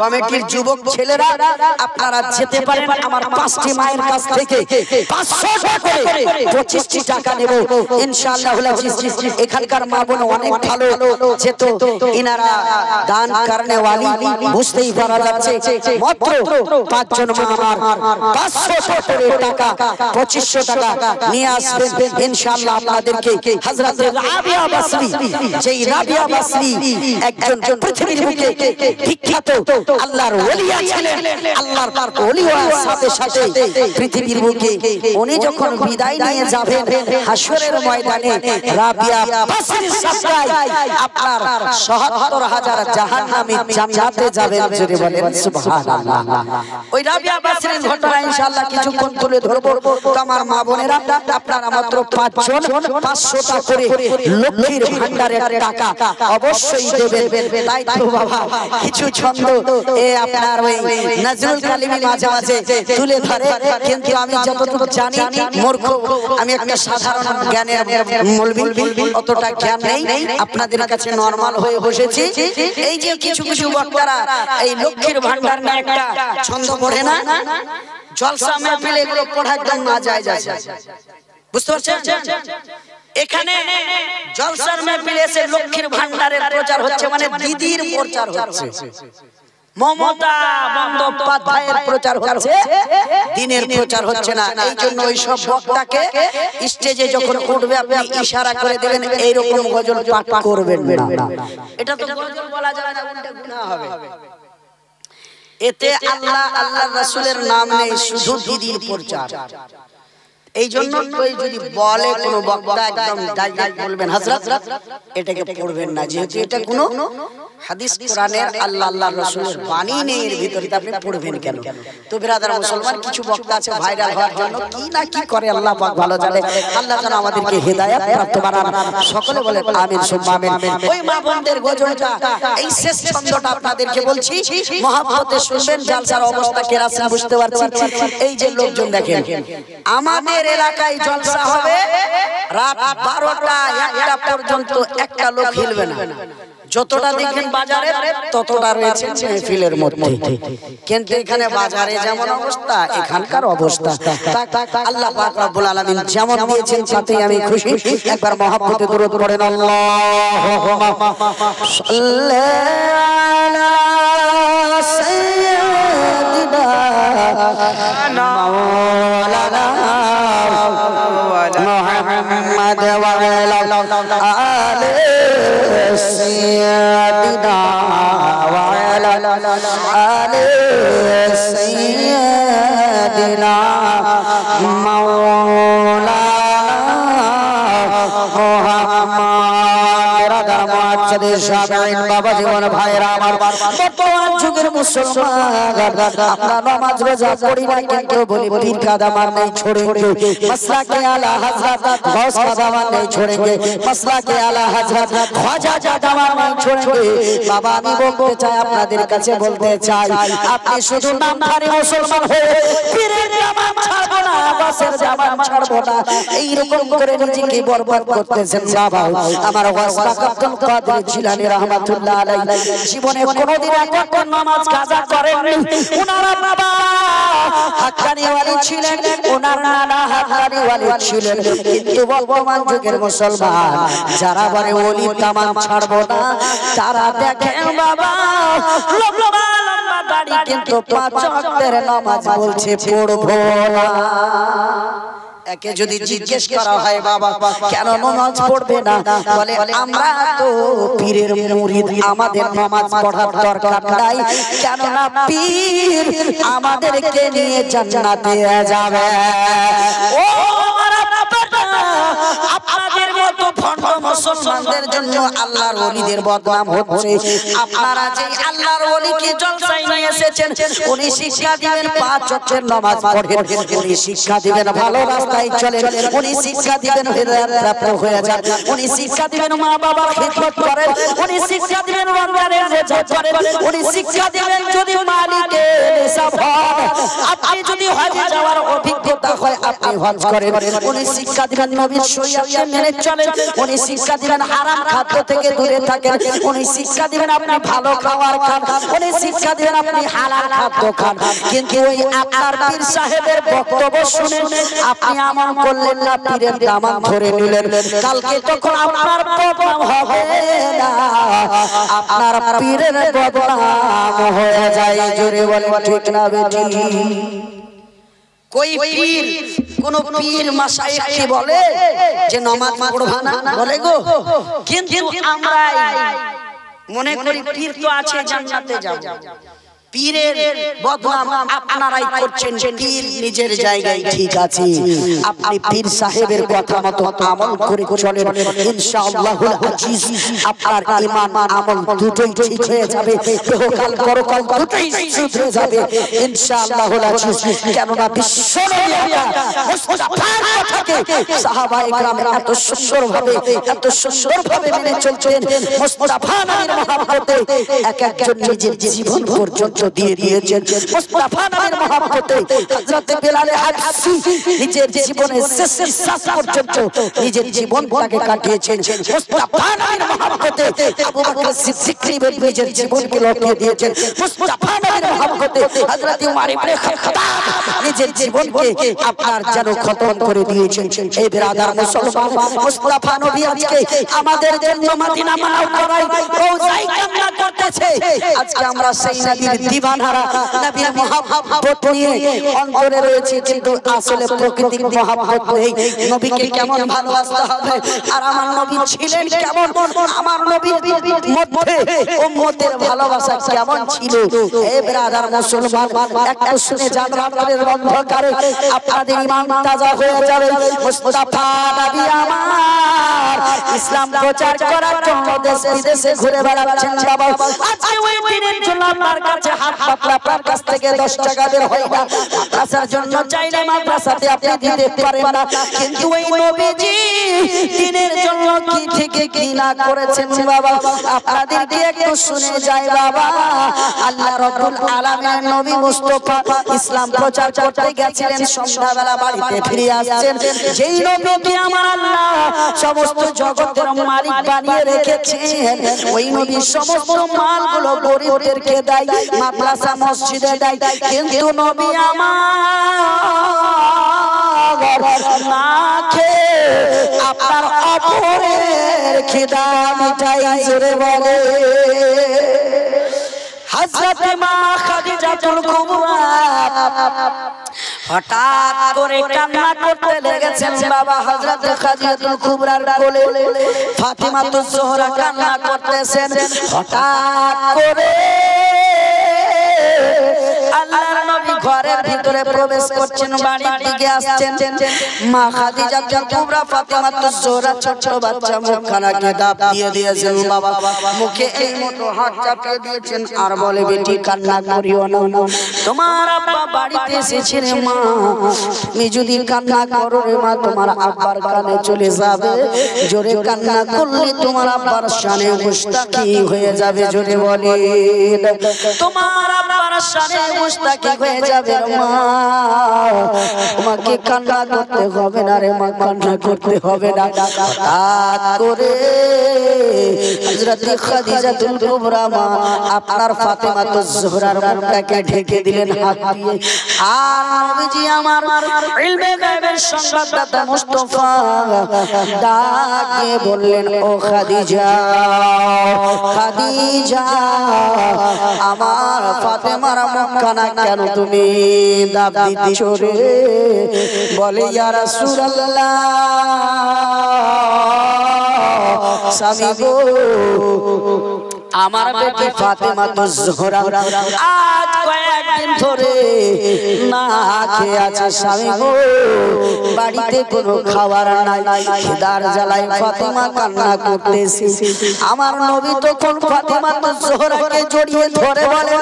কমিটির যুবক ছেলেরা, আপনারা যেতে পারেন আমার 5টি মায়ের কাছ থেকে 500 টাকা করে 25টি টাকা নেব ইনশাআল্লাহ। এখানকার মা বোন অনেক ভালো, যেহেতু ইনারা দান করনে ওয়ালি, বুঝতেই পারা যাচ্ছে। মাত্র 5 জন মা আমার 500 করে টাকা 2500 টাকা নিয়ে আসবেন ইনশাআল্লাহ। আপনাদেরকে হযরত রাবিয়া বাসরি, যেই রাবিয়া বাসরি একজন পৃথিবীর বিখ্যাত আল্লাহর ওলি ছিলেন, আল্লাহর ওলি হওয়ার সাথে সাথে পৃথিবীর বুকে উনি যখন বিদায় নিয়ে যাবেন হাশরের ময়দানে, রাবিয়া বাসরির সাথে আপনার ৭৭,০০০ জাহান্নামী জান্নাতে যাবেন। জোরে বলেন সুবহানাল্লাহ। ওই রাবিয়া বাসরির ঘটনা ইনশাআল্লাহ কিছুক্ষণ তুলে ধরবো। তো আমার মা বোনেরা, আপনারা মাত্র 5 জন 500 টাকা করে লক্ষ্মীর ভান্ডারের টাকা অবশ্যই দেবেন। তাই তো বাবা, কিছু ছন্দ আপনার ওই নজরুল কালিমী মাঝে মাঝে তুলে ধরে, কিন্তু আমি যতটুকু জানি মূর্খ, আমি একটা সাধারণ জ্ঞানের মৌলবি, অতটা জ্ঞান নেই, আপনাদের কাছে নরমাল হয়ে বসেছি। এই যে কিছু কিছু বক্তারা এই লক্ষ্মীর ভান্ডার নিয়ে একটা ছন্দ পড়ে না, জলসা মেহফিলে এগুলো পড়া একদম না যায় যায়, বুঝতে পারছেন? এখানে জলসার মেহফিলে এসে লক্ষ্মীর ভান্ডারের প্রচার হচ্ছে, মানে দিদির প্রচার হচ্ছে, মমতা বন্দ্যোপাধ্যায়ের প্রচার হচ্ছে, দিনের প্রচার হচ্ছে না। এই জন্য ওই সব বক্তাকে স্টেজে যখন উঠবে আপনি ইশারা করে দেবেন এইরকম গজল পাঠ করবেন না। এটা তো গজল বলা যাবে না, উল্টা গুনাহ হবে। এতে আল্লাহ আল্লাহর রাসূলের নাম নেই, শুধু দিদির প্রচার। এই জন্য যদি বলে কোন বক্তা একদম ডাইরেক্ট বলবেন হযরত, এটাকে পড়বেন না, যেহেতু এটা কোনো হাদিস কোরআনের আল্লাহ আল্লাহর রাসূলের বাণী নেই, এর ভিতরে আপনি পড়বেন কেন? তো বিরাদার মুসলমান, কিছু বক্তা আছে ভাইরাল হওয়ার জন্য কি না কি করে, আল্লাহ পাক ভালো জানে। আল্লাহ যেন আমাদেরকে হেদায়েত প্রাপ্ত বানান। সকলে বলেন আমিন সুম্মা আমিন। ওই মা বোনদের গজলটা, এই শেষ ছন্দটা আপনাদেরকে বলছি, মহব্বতে শুনবেন, জালসার অবস্থা কেরাসিন বুঝতে পারছেন। এই যে লোকজন দেখেন, আমাদের এলাকায় জলসা হবে রাত 12টা 1টা পর্যন্ত, একটা লোক হিলবে না। যতটা দেখেন বাজারে ততটা রয়েছে মেহফিলের মধ্যে, কিন্তু এখানে বাজারে যেমন অবস্থা এখানকার অবস্থা আল্লাহ পাক রব্বুল আলামিন যেমন দিয়েছেন তাতেই আমি খুশি। একবার মহব্বতে দরুদ পড়েন, আল্লাহুম্মা সাল্লি আলা সাইয়্যিদিনা মাওলানা মুহাম্মদ ওয়া আলা আলি سيدنا وعلى آل سيدنا مولانا বাবা জীবন ভাইরা আমার, বর্তমান যুগের মুসলমান আমরা নামাজ রোজা পড়ি না, কিন্তু বলি পীর কাদামার নেই छोड़ेंगे, मसला के आला हजरत गौस कादामार नहीं छोड़ेंगे, मसला के आला हजरत ख्वाजा कादामार नहीं छोड़ेंगे। বাবা আমি বলতে চাই, আপনাদের কাছে বলতে চাই, আপনি শুধু নামধারী মুসলমান হয়ে পীরের জামান ছাড়বো না, আব্বাসের জামান ছাড়বো না, এই রকম করে নিজেকে বরবাদ করতেছেন। বাবা আমার ওয়াসতা আব্দুল কাদের জিলানী রাহমাতুল্লাহ আলাইহি জীবনে কোনোদিন একটা নামাজ কাজা করেননি। ওনারা বাবা হাক্কানি ওয়ালি ছিলেন, ওনার নানা হাক্কানি ওয়ালি ছিলেন, কিন্তু বর্তমান যুগের মুসলমান যারা বলে ওলি তামাম ছাড়বো না, তারা দেখেন বাবা লম্বা লম্বা দাড়ি, কিন্তু 5 ওয়াক্তের নামাজ বলছে পড়বো না। একে যদি জিজ্ঞেস করা হয় বাবা কেন নামাজ পড়বে না, বলে আমরা তো পীরের মুরিদ, আমাদের নামাজ পড়ার দরকার নাই, কেন না পীর আমাদেরকে নিয়ে জান্নাতে যাবে। ও আপনাদের মতো ভণ্ড মুসলমানদের জন্য আল্লাহর ওলিদের বদনাম হচ্ছে। আপনারা যে আল্লাহর ওলিকে জলসায় নিয়ে এসেছেন, উনি শিক্ষা দিবেন 5 ওয়াক্তের নামাজ পড়েন, উনি শিক্ষা দিবেন ভালো রাস্তায় চলেন, উনি শিক্ষা দিবেন হেদায়েত প্রাপ্ত হয়ে যান, উনি শিক্ষা দিবেন মা বাবার খিদমত করেন, উনি শিক্ষা দিবেন রমজানের রোজা করেন, উনি শিক্ষা দিবেন যদি মালিকের নেশাব হন, আপনি যদি হজে যাওয়ার অভিজ্ঞতা হয় আপনি হজ করেন, উনি শিক্ষা দিবেন নবীর শরীয়তকে মেনে চলেন, উনি শিক্ষা দিবেন হারাম খাদ্য থেকে দূরে থাকেন, উনি শিক্ষা দিবেন আপনি ভালো খাবার খান, উনি শিক্ষা দিবেন আপনি হালাল খাদ্য খান। কিন্তু ওই আপনার পীর সাহেবের বক্তব্য শুনে আপনি আমল করলেন না, পীরের দামান ধরে নিলেন, কালকে তখন আপনার বদনাম হবে না, আপনার পীরের বদনাম হয়ে যায়। জোরে বলেন ঠিক না বেটি? कोई पीर कोनो पीर माशाइख की बोले जे नामाज पढ़बा ना बोले गो किंतु আমরাই মনে করি পীর তো আছে জান্নাতে যাব। পীরের বদনাম আপনারাই করছেন। পীর নিজের জায়গায় ঠিক আছে, আপনি পীর সাহেবের কথা মতো আমল করে চলেন, ইনশাআল্লাহুল আজিজ আপনার ঈমান আমল দুটোই ঠিক হয়ে যাবে, ইহকাল পরকাল দুটোই শুধরে যাবে ইনশাআল্লাহুল আজিজ। কেন না বিশ্বনবী মুস্তাফার কথাকে সাহাবায়ে کرام এত সুন্দরভাবে মেনে চলছেন। মুস্তাফা নবীর মহব্বতে এক একজন নিজের জীবন পর্যন্ত দিয়ে দিয়েছেন। মুস্তাফা নবীর মহব্বতে হযরত বেলাল হাবশী নিজের জীবনের শেষ শ্বাস পর্যন্ত নিজের জীবনটাকে কাটিয়েছেন। মুস্তাফা নবীর মহব্বতে আবু বকর সিদ্দিক নিজের জীবনকে লটিয়ে দিয়েছেন। মুস্তাফা নবীর মহব্বতে হযরত উমর ইবনে খাত্তাব নিজের জীবনকে আপনার যেন খতম করে দিয়েছেন। এই বিরাদার মুসলমান, মুস্তাফা নবী আজকে আমাদের জন্য মদিনা মানাও করাই রোজাই কামনা করতেছে। আজকে আমরা সেই নবীর দিওয়ানারা, নবীর মহব্বত নিয়ে অন্তরে রয়েছে, কিন্তু আসলে প্রকৃতিক মহব্বত নেই। নবীকে কেমন ভালোবাসতে হবে, আর আমার নবী ছিলেন কেমন, আমার নবীর মধ্যে উম্মতের ভালোবাসা কেমন ছিল। এই ব্রাদার মুসলমান, একটু শুনে যান, রাতের অন্ধকারে আপনাদের ঈমান তাজা হয়ে যাবে। মুস্তাফা নবী আমার ইসলাম প্রচার করার জন্য দেশ বিদেশে ঘুরে বেড়াচ্ছেন বাবা। আজকে ওই দিনের জন্য আপনার কাছে হাত পাতলা, আপনার কাছ থেকে 10 টাকা বের হয় না, মাদ্রাসার জন্য চাইলে মাদ্রাসাতে আপনি দিতে পারেন না, কিন্তু ওই নবীজি দিনের জন্য কি থেকে কি না করেছেন বাবা, আপনাদেরকে একটু শুনে যায় বাবা। আল্লাহ রাব্বুল আলামিনের নবী মুস্তাফা ইসলাম প্রচার করতে গেছিলেন, সন্ধ্যাবেলা বাড়িতে ফিরে আসছেন। যেই নবীকে আমার আল্লাহ সমস্ত জগতের মালিক বানিয়ে রেখেছেন, ওই নবী সমস্ত মালগুলো গরিবদেরকে দেয়, মাদ্রাসা মসজিদে দেয়, কিন্তু নবী আমার না খেয়ে আপনার অপরের খিদা মিটাই। জোরে বলে হযরত মা খাদিজাতুল কুবরা হঠাৎ করে কান্না করতে লেগেছেন বাবা। হযরত খাদিজাতুল কুবরার কোলে ফাতিমাতুজ জোহরা কান্না করতেছেন। হঠাৎ করে আল্লাহর নবী ঘরের ভিতরে প্রবেশ করছেন, বাড়ির দিকে আসছেন। মা খাদিজাতুল কুবরা ফাতিমাতুজ জোহরা ছোট বাচ্চা মুখখানাকে দাব দিয়ে দিয়েছেন বাবা, মুখে এই মতো হাত চাপিয়ে দিয়েছেন, আর বলে বেটি কান্না করিও না, তোমার আব্বা বাড়িতে এসেছে রে মা, তুমি যদি কান্না করো রে মা তোমার আব্বার কানে চলে যাবে, জোরে কান্না করলে তোমার আব্বার শানে মুস্তাকি হয়ে যাবে। জোরে বলে তোমার আব্বার শানে মুস্তাকি হয়ে যাবে মা, তোমাকে কান্না করতে হবে না রে মা, কান্না করতে হবে না। হঠাৎ করে হযরত খাদিজাতুল কুবরা মা আপনার ফাতিমাতুজ জোহরার মুখটাকে ঢেকে দিলেন হাত দিয়ে। আর নবীজি আমার ইলমে গায়বের সংবাদদাতা মুস্তাফা ডাকে বললেন, ও খাদিজা, খাদিজা আমার ফাতেমার মুখখানা কেন তুমি দাব দিচ্ছ রে? বলে ইয়া রাসূলুল্লাহ, স্বামী গো আমার বেটি ফাতেমা তো জোহরা আজ কয়েকদিন ধরে না খেয়ে আছে স্বামী গো, বাড়িতে কোনো খাবার নাই, খিদার জ্বালায় ফাতেমা কান্না করতেছে। আমার নবী তখন ফাতেমা তো জোহরাকে জড়িয়ে ধরে বলে,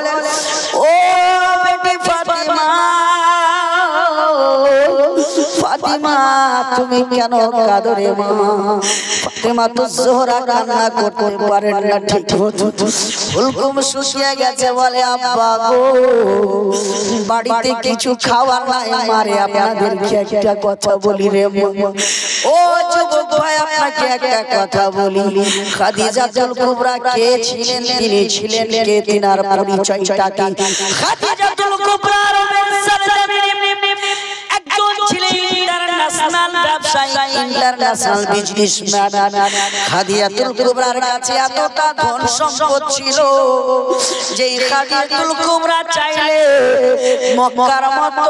ও বেটি ফাতেমা, ফাতেমা তুমি কেন কাঁদো রে মা? ফাতেমা তো জোহরা কান্না করতে পারে না ঠিক মতো, হুলকুম শুকিয়ে গেছে। বলে আব্বা গো, বাড়িতে কিছু খাওয়ার নাই মারে, আপনাদেরকে একটা কথা বলি রে মা। ও যুবক ভাই, আপনাকে একটা কথা বলি, খাদিজাতুল কুবরা কে ছিলেন? তিনি ছিলেন কে? তিনার পরিচয়টা কি? খাদিজাতুল কুবরার একজন ছিলেন ইন্টারন্যাশনাল ব্যবসায়ী, ইন্টারন্যাশনাল বিজনেসম্যান। খাদিজাতুল কুবরার কাছে এতটা ধন সম্পদ ছিল যে খাদিজাতুল কুবরা চাইলে মক্কার মতো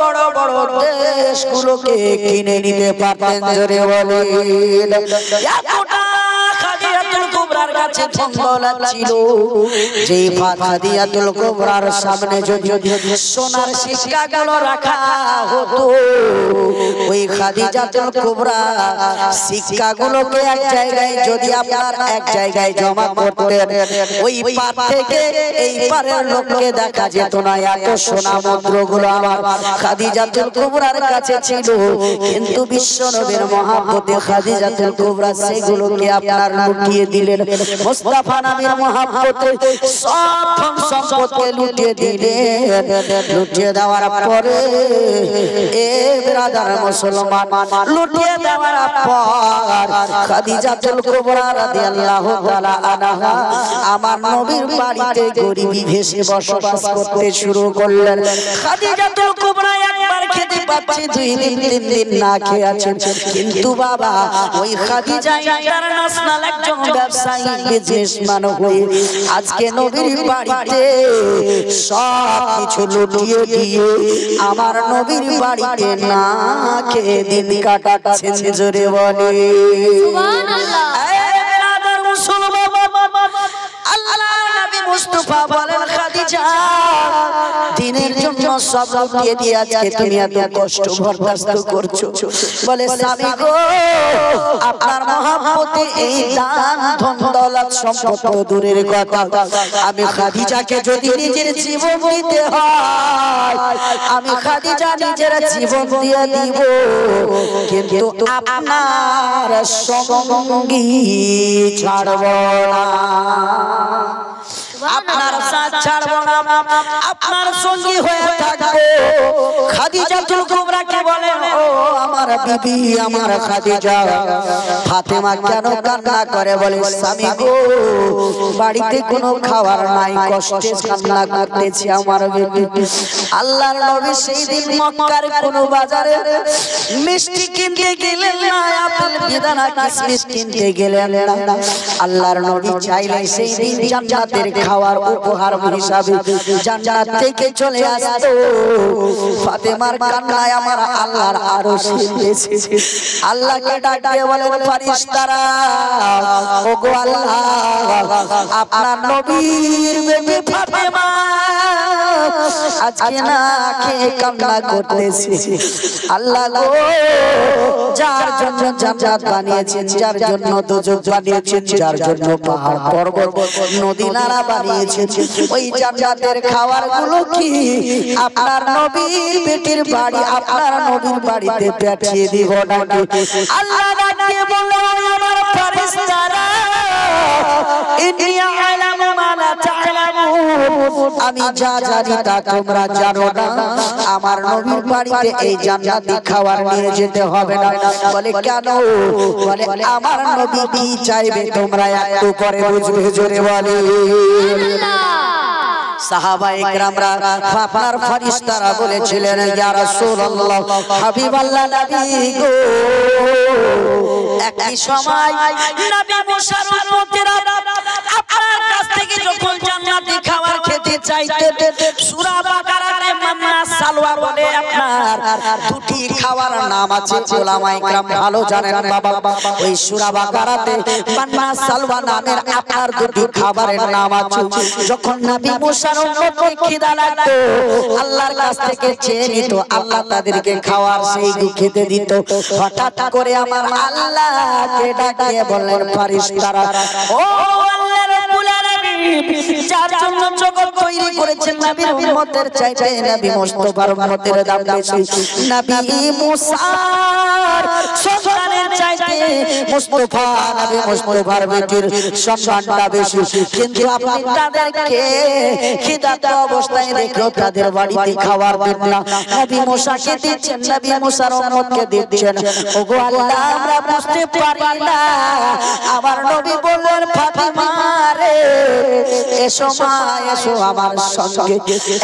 বড় বড় দেশগুলোকে কিনে নিতে পারতেন। জোরে বলেন, এতটা খাদিজাতুল কুবরার কাছে ধন দৌলত ছিল যে খাদিজাতুল কুবরার সামনে যদি সোনার সিক্কাগুলো রাখা হতো, ওই খাদিজাতুল কুবরা সিক্কাগুলোকে এক জায়গায় যদি আপনার এক জায়গায় জমা করতেন, ওই পার থেকে এই পারের লোককে দেখা যেত না। এত সোনা মুদ্রাগুলো আমার খাদিজাতুল কুবরার কাছে ছিল, কিন্তু বিশ্ব নবীর মহব্বতে খাদিজাতুল কুবরা সেগুলোকে আপনার লুটিয়ে দিলেন। মুস্তাফা নবীর মহব্বতে সব ধন সম্পদকে লুটিয়ে দিলেন। লুটিয়ে দেওয়ার পরে এ ব্রাদার মুসলমান, লুটিয়ে দেওয়ার পর খাদিজাতুল কুবরা রাদিয়াল্লাহু তাআলা আনহা আমার নবীর বাড়িতে গরিবী ভেসে বসবাস করতে শুরু করলেন। খাদিজাতুল কুবরা একবার খেতে পাচ্ছে, দুই দিন তিন দিন না খেয়ে আছেন, কিন্তু বাবা ওই খাদিজা ইন্টারন্যাশনাল একজন ব্যবসায়ী বিজনেসম্যান হয়ে আজকে নবীর বাড়িতে সব কিছু লুটিয়ে দিয়ে আমার নবীর বাড়িতে না খেয়ে দিন কাটাচ্ছেন। জোরে বলে সুবহানাল্লাহ। আল্লাহর নবী মুস্তাফা বলেন, খাদিজা দিনের জন্য সব লুটিয়ে দিয়ে আজকে তুমি এত কষ্ট বরদাস্ত করছো। বলে স্বামী গো, আপনার মহব্বতে এই দান ধন দৌলত সম্পদ তো দূরের কথা, আমি খাদিজাকে যদি নিজের জীবন দিতে হয়, আমি খাদিজা নিজের জীবন দিয়ে দিব, কিন্তু আপনার সঙ্গী ছাড়ব না, আপনার সাথ ছাড়ব না, আপনার সঙ্গী হয়ে থাকবো। খাদিজাতুল কুবরা কে বলে, ও আমার বিবি, আমার খাদিজা। ফাতেমা কেন কান্না করে? বলে স্বামী গো, বাড়িতে কোনো খাবার নাই, কষ্টে কান্না করতেছি আমার বিবি। আল্লাহর নবী সেই দিন মক্কার কোনো বাজারে মিষ্টি কিনতে গেলেন না, আপেল বেদানা কিশমিশ কিনতে গেলেন না। আল্লাহর নবী চাইলে সেই দিন জান্নাতের খাওয়ার উপহার হিসাবে জান্নাত থেকে চলে আসতো। ফাতেমার কান্নায় আমার আল্লাহর আরশ হিলেছে। আল্লাহকে ডাকতে বলেন, ফেরেশতারা, ওগো আল্লাহ, আপনার নবীর বেটি ফাতেমা আজকে না খেয়ে কান্না করতেছে। আল্লাহ গো, যার জন্য জান্নাত বানিয়েছেন, যার জন্য দোজখ বানিয়েছেন, যার জন্য পাহাড় পর্বত নদী নালা বানিয়েছেন, ওই জান্নাতের খাবারগুলো কি আপনার নবীর বেটির বাড়ি, আপনার নবীর বাড়িতে পাঠিয়ে দিব নাকি? আল্লাহ ডাকিয়ে বলল, আমার ফেরেশতারা, ইন্নী আ'লামু মা লা তা'লামুন, আমি যা জানি তা তোমরা জানো না। আমার নবীর বাড়িতে এই জান্নাতি খাবার নিয়ে যেতে হবে না। বলে কেন? বলে আমার নবী কি চাইবে তোমরা একটু করে বুঝবে। জোরে বলে সাহাবায়ে কেরামরা, আপনার ফেরেশতারা বলেছিলেন, ইয়া রাসূলুল্লাহ, হাবিবাল্লাহ নবী গো, একই সময় নবী মুসার উম্মতেরা আপনার কাছ থেকে যখন জান্নাতি খাবার খেতে চাইতে, সূরা বাকারাতে মান্না সালওয়া বলে আপনার দুটি খাবার নাম আছে, উলামায়ে কেরাম ভালো জানেন বাবা। ওই সূরা বাকারাতে মান্না সালওয়া নামের আপনার দুটি খাবারের নাম আছে। যখন নবী মুসার উম্মতকে খিদা লাগতো আল্লাহর কাছ থেকে চেয়ে নিত, আল্লাহ তাদেরকে খাওয়ার সেই খেতে দিত। হঠাৎ করে আমার আল্লাহকে ডাকিয়ে বললেন ফেরেশতারা, ও আল্লাহ রাব্বুল আলামিন, যার জন্য জগৎ তৈরি করেছেন নবীর উম্মতের চাইতে নবী মুস্তাফার উম্মতের দাম বেশি। নবী মুসার সন্তানের চাইতে মুস্তাফা নবী মুস্তাফার বেটির সম্মানটা বেশি। কিন্তু আপনি তাদেরকে খিদাত অবস্থায় রেখে তাদের বাড়িতে খাবার দেন না, নবী মুসাকে দিচ্ছেন, নবী মুসার উম্মতকে দিচ্ছেন। ওগো আল্লাহ, আমরা বুঝতে পারি না। আমার নবী বললেন, ফাতিমা রে, এসো মা, এসো আমার সঙ্গে।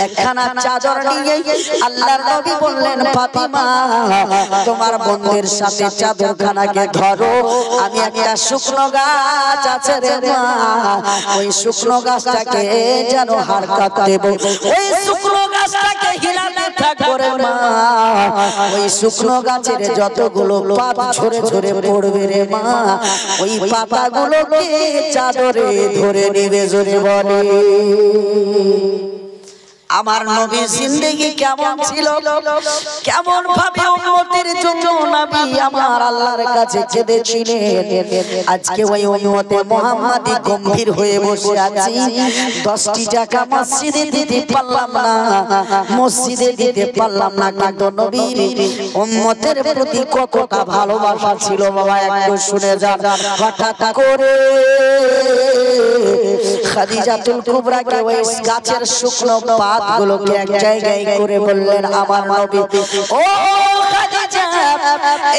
একখানা চাদর নিয়ে আল্লাহর নবী বললেন, ফাতিমা তোমার বোনদের সাথে চাদরখানাকে ধরো, আমি একটা শুকনো গাছ আছে রে মা, ওই শুকনো গাছটাকে যেন হারকাত দেব, ওই শুকনো গাছটাকে হিলাতে থাকবো রে মা, ওই শুকনো গাছের যতগুলো পাত ঝরে ঝরে পড়বে রে মা, ওই পাতাগুলোকে চাদরে ধরে নিবে জোরে বলে। আমার নবীর জিন্দেগি কেমন ছিল, কেমন ভাবে উম্মতের জন্য নবী আমার আল্লাহর কাছে কেঁদেছিলেন। আজকে ওই উম্মতে মুহাম্মাদি গম্ভীর হয়ে বসে আছি, 10টি টাকা মসজিদে দিতে পারলাম না, মসজিদে দিতে পারলাম না, কিন্তু নবীর উম্মতের প্রতি কতটা ভালোবাসা ছিল বাবা একটু শুনে যান। হঠাৎ করে খাদিজাতুল কুবরাকে ওই গাছের শুকনো পাতগুলোকে এক জায়গায় করে বললেন, আমার নবী, ও খাদিজা,